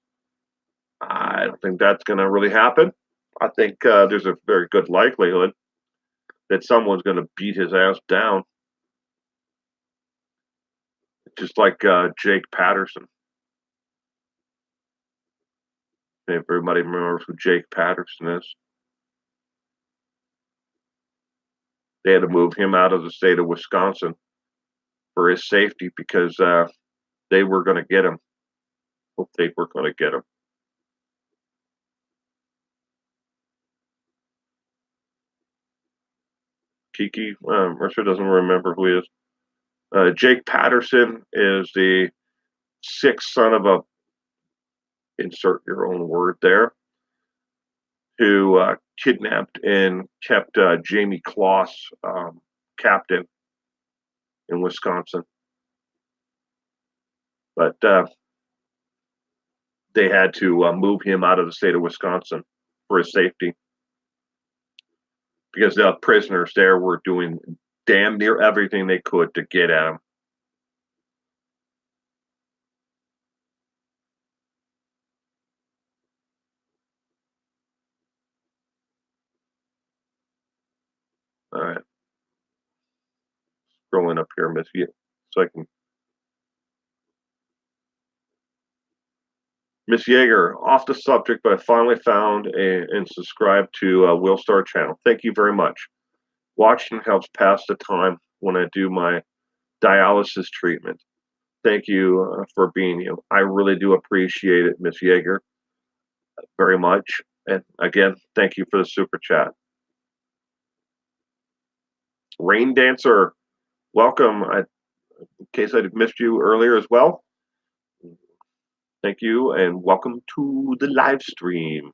A: I don't think that's going to really happen. I think there's a very good likelihood that someone's going to beat his ass down. Just like Jake Patterson. If everybody remembers who Jake Patterson is. They had to move him out of the state of Wisconsin for his safety because they were going to get him. Hope they were going to get him. Kiki, Mercer doesn't remember who he is. Jake Patterson is the sixth son of a, insert your own word there, who kidnapped and kept Jamie Kloss captive in Wisconsin. But they had to move him out of the state of Wisconsin for his safety because the prisoners there were doing damn near everything they could to get at him. All right. Scrolling up here, Miss Ye, so I can. Miss Yeager, off the subject, but I finally found and subscribed to Will Star channel. Thank you very much. Watching helps pass the time when I do my dialysis treatment. Thank you for being you. I really do appreciate it, Miss Yeager, very much. And again, thank you for the super chat. Rain Dancer, welcome. In case I missed you earlier as well, thank you and welcome to the live stream.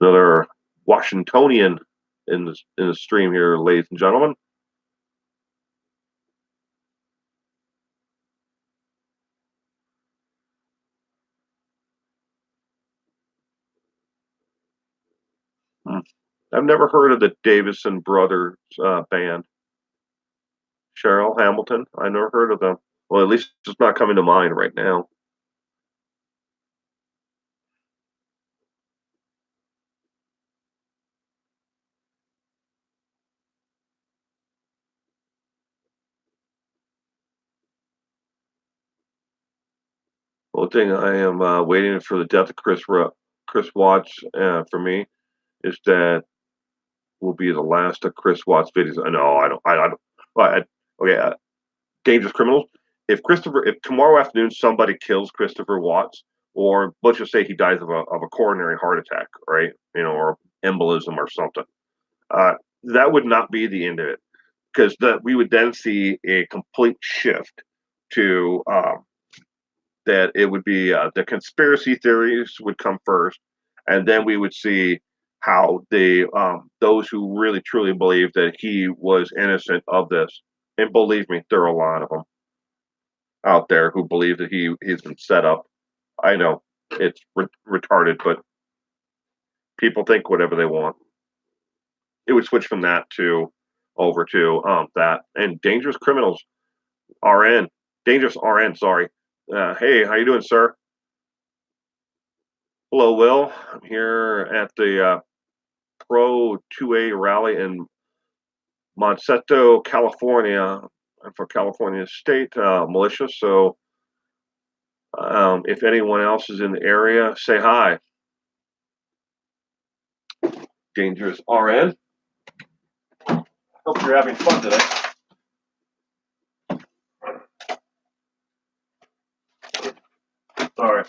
A: Another Washingtonian in the stream here, ladies and gentlemen. I've never heard of the Davison Brothers band. Cheryl Hamilton, I never heard of them. Well, at least it's not coming to mind right now. One thing I am waiting for the death of Chris Watts for me is that will be the last of Chris Watts videos. I know I don't. Okay, Dangerous Criminals. If tomorrow afternoon somebody kills Christopher Watts, or let's just say he dies of a coronary heart attack, right? Or embolism or something, that would not be the end of it, because we would then see a complete shift to that it would be the conspiracy theories would come first, and then we would see how those who really truly believe that he was innocent of this, and believe me, there are a lot of them out there who believe that he's been set up. I know It's retarded, but people think whatever they want. It would switch from that to over to that and dangerous criminals RN, dangerous RN. Sorry. Hey, how you doing, sir? Hello, Will. I'm here at the Pro 2A rally in Monsanto, California. I'm for California State Militia. So if anyone else is in the area, say hi. Dangerous RN. Hope you're having fun today. Sorry.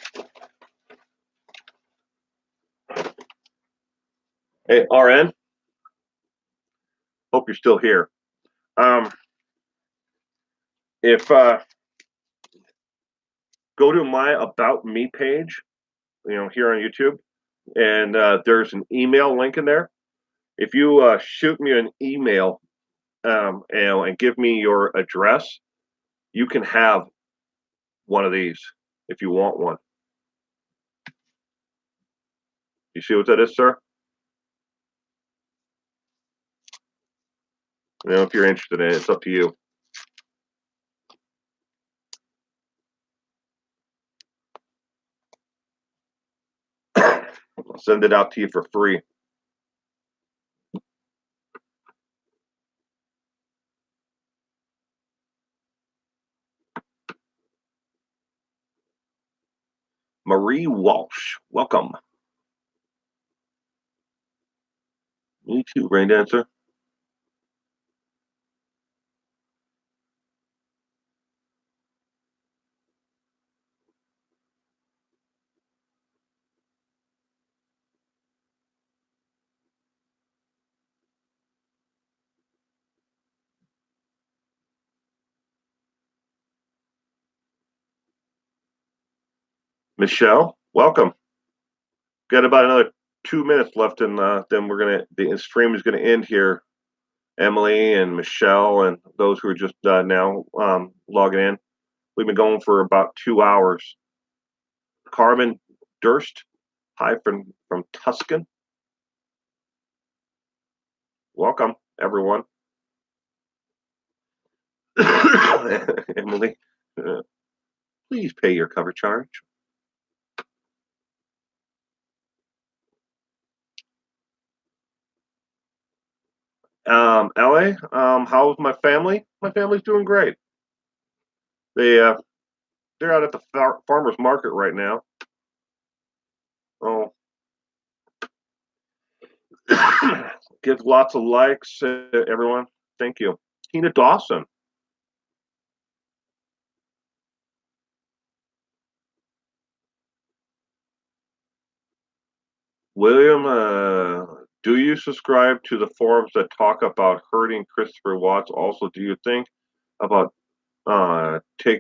A: Hey, RN. Hope you're still here. If go to my About Me page, here on YouTube, and there's an email link in there. If you shoot me an email and give me your address, you can have one of these if you want one. You see what that is, sir? If you're interested in it, it's up to you. I'll send it out to you for free. Marie Walsh, welcome. Me too, Rain Dancer. Michelle, welcome. Got about another 2 minutes left, and then the stream is gonna end here. Emily and Michelle and those who are just now logging in. We've been going for about 2 hours. Carmen Durst, hi from Tuscan. Welcome, everyone. Emily, please pay your cover charge. LA, how's my family? My family's doing great. They're out at the farmers market right now. Oh, give lots of likes, everyone. Thank you. Tina Dawson. William, do you subscribe to the forums that talk about hurting Christopher Watts? Also, do you think about taking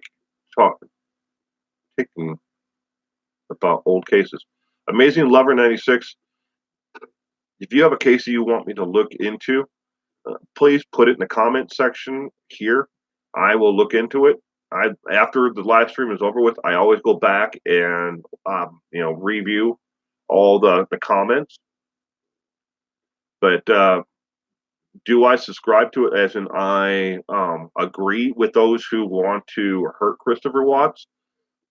A: about old cases? Amazing Lover 96. If you have a case that you want me to look into, please put it in the comment section here. I will look into it. After the live stream is over with, I always go back and review all the comments. But do I subscribe to it as in I agree with those who want to hurt Christopher Watts?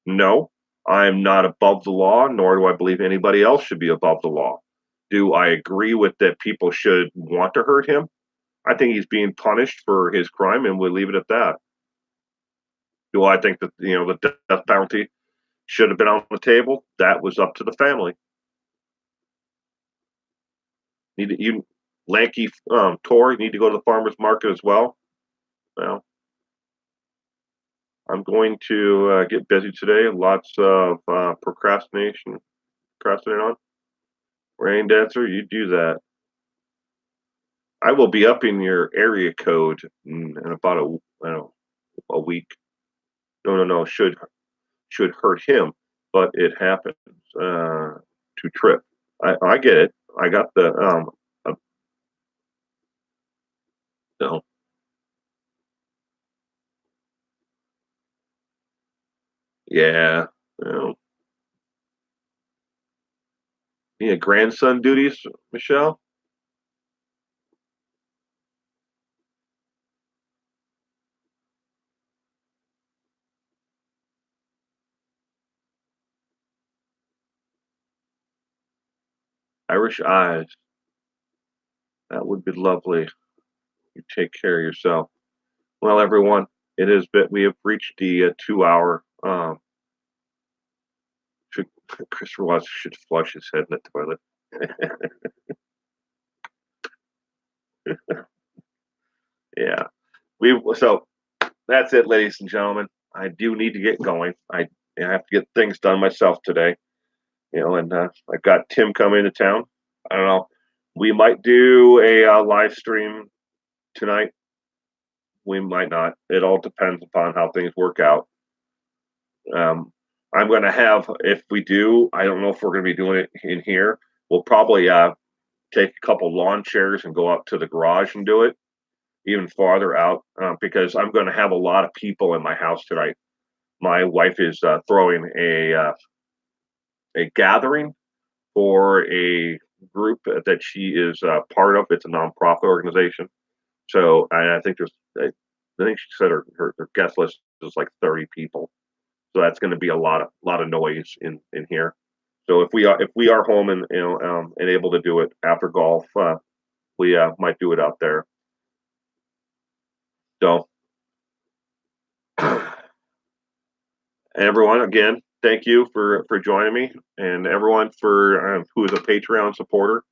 A: No, I'm not above the law, nor do I believe anybody else should be above the law. Do I agree with that people should want to hurt him? I think he's being punished for his crime, and we'll leave it at that. Do I think that the death penalty should have been on the table? That was up to the family. You lanky Tory need to go to the farmers market as well. Well, I'm going to get busy today. Lots of procrastinate on. Rain Dancer, you do that. I will be up in your area code in about a week. No. Should hurt him, but it happens to Trip. I get it. I got the no. Yeah. You know, Yeah, grandson duties, Michelle. Irish eyes. That would be lovely. You take care of yourself. Well, everyone, it is bit. We have reached the 2 hour. Should, Christopher Watts should flush his head in the toilet. Yeah, so that's it, ladies and gentlemen. I do need to get going. I have to get things done myself today. And I've got Tim coming to town. I don't know. We might do a live stream tonight. We might not. It all depends upon how things work out. I'm going to have, if we do, I don't know if we're going to be doing it in here. We'll probably take a couple lawn chairs and go up to the garage and do it even farther out because I'm going to have a lot of people in my house tonight. My wife is throwing a gathering for a group that she is part of. It's a nonprofit organization. So I think I think she said her guest list is like 30 people. So that's going to be a lot of noise in here. So if we are home and and able to do it after golf, we might do it out there. So everyone, again, thank you for joining me, and everyone for who is a Patreon supporter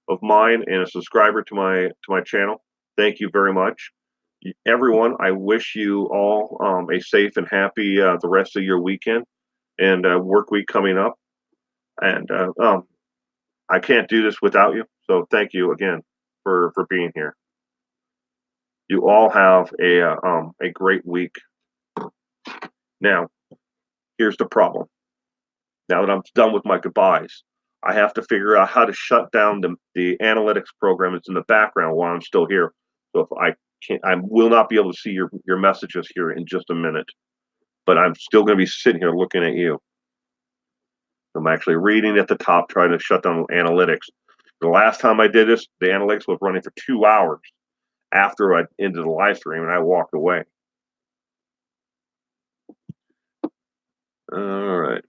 A: of mine and a subscriber to my channel. Thank you very much, everyone. I wish you all a safe and happy the rest of your weekend and work week coming up. And I can't do this without you. So thank you again for being here. You all have a great week. Now, here's the problem. Now that I'm done with my goodbyes, I have to figure out how to shut down the analytics program that's in the background while I'm still here. So if I will not be able to see your messages here in just a minute, but I'm still going to be sitting here looking at you. I'm actually reading at the top, trying to shut down analytics. The last time I did this, the analytics was running for 2 hours after I ended the live stream, and I walked away. All right.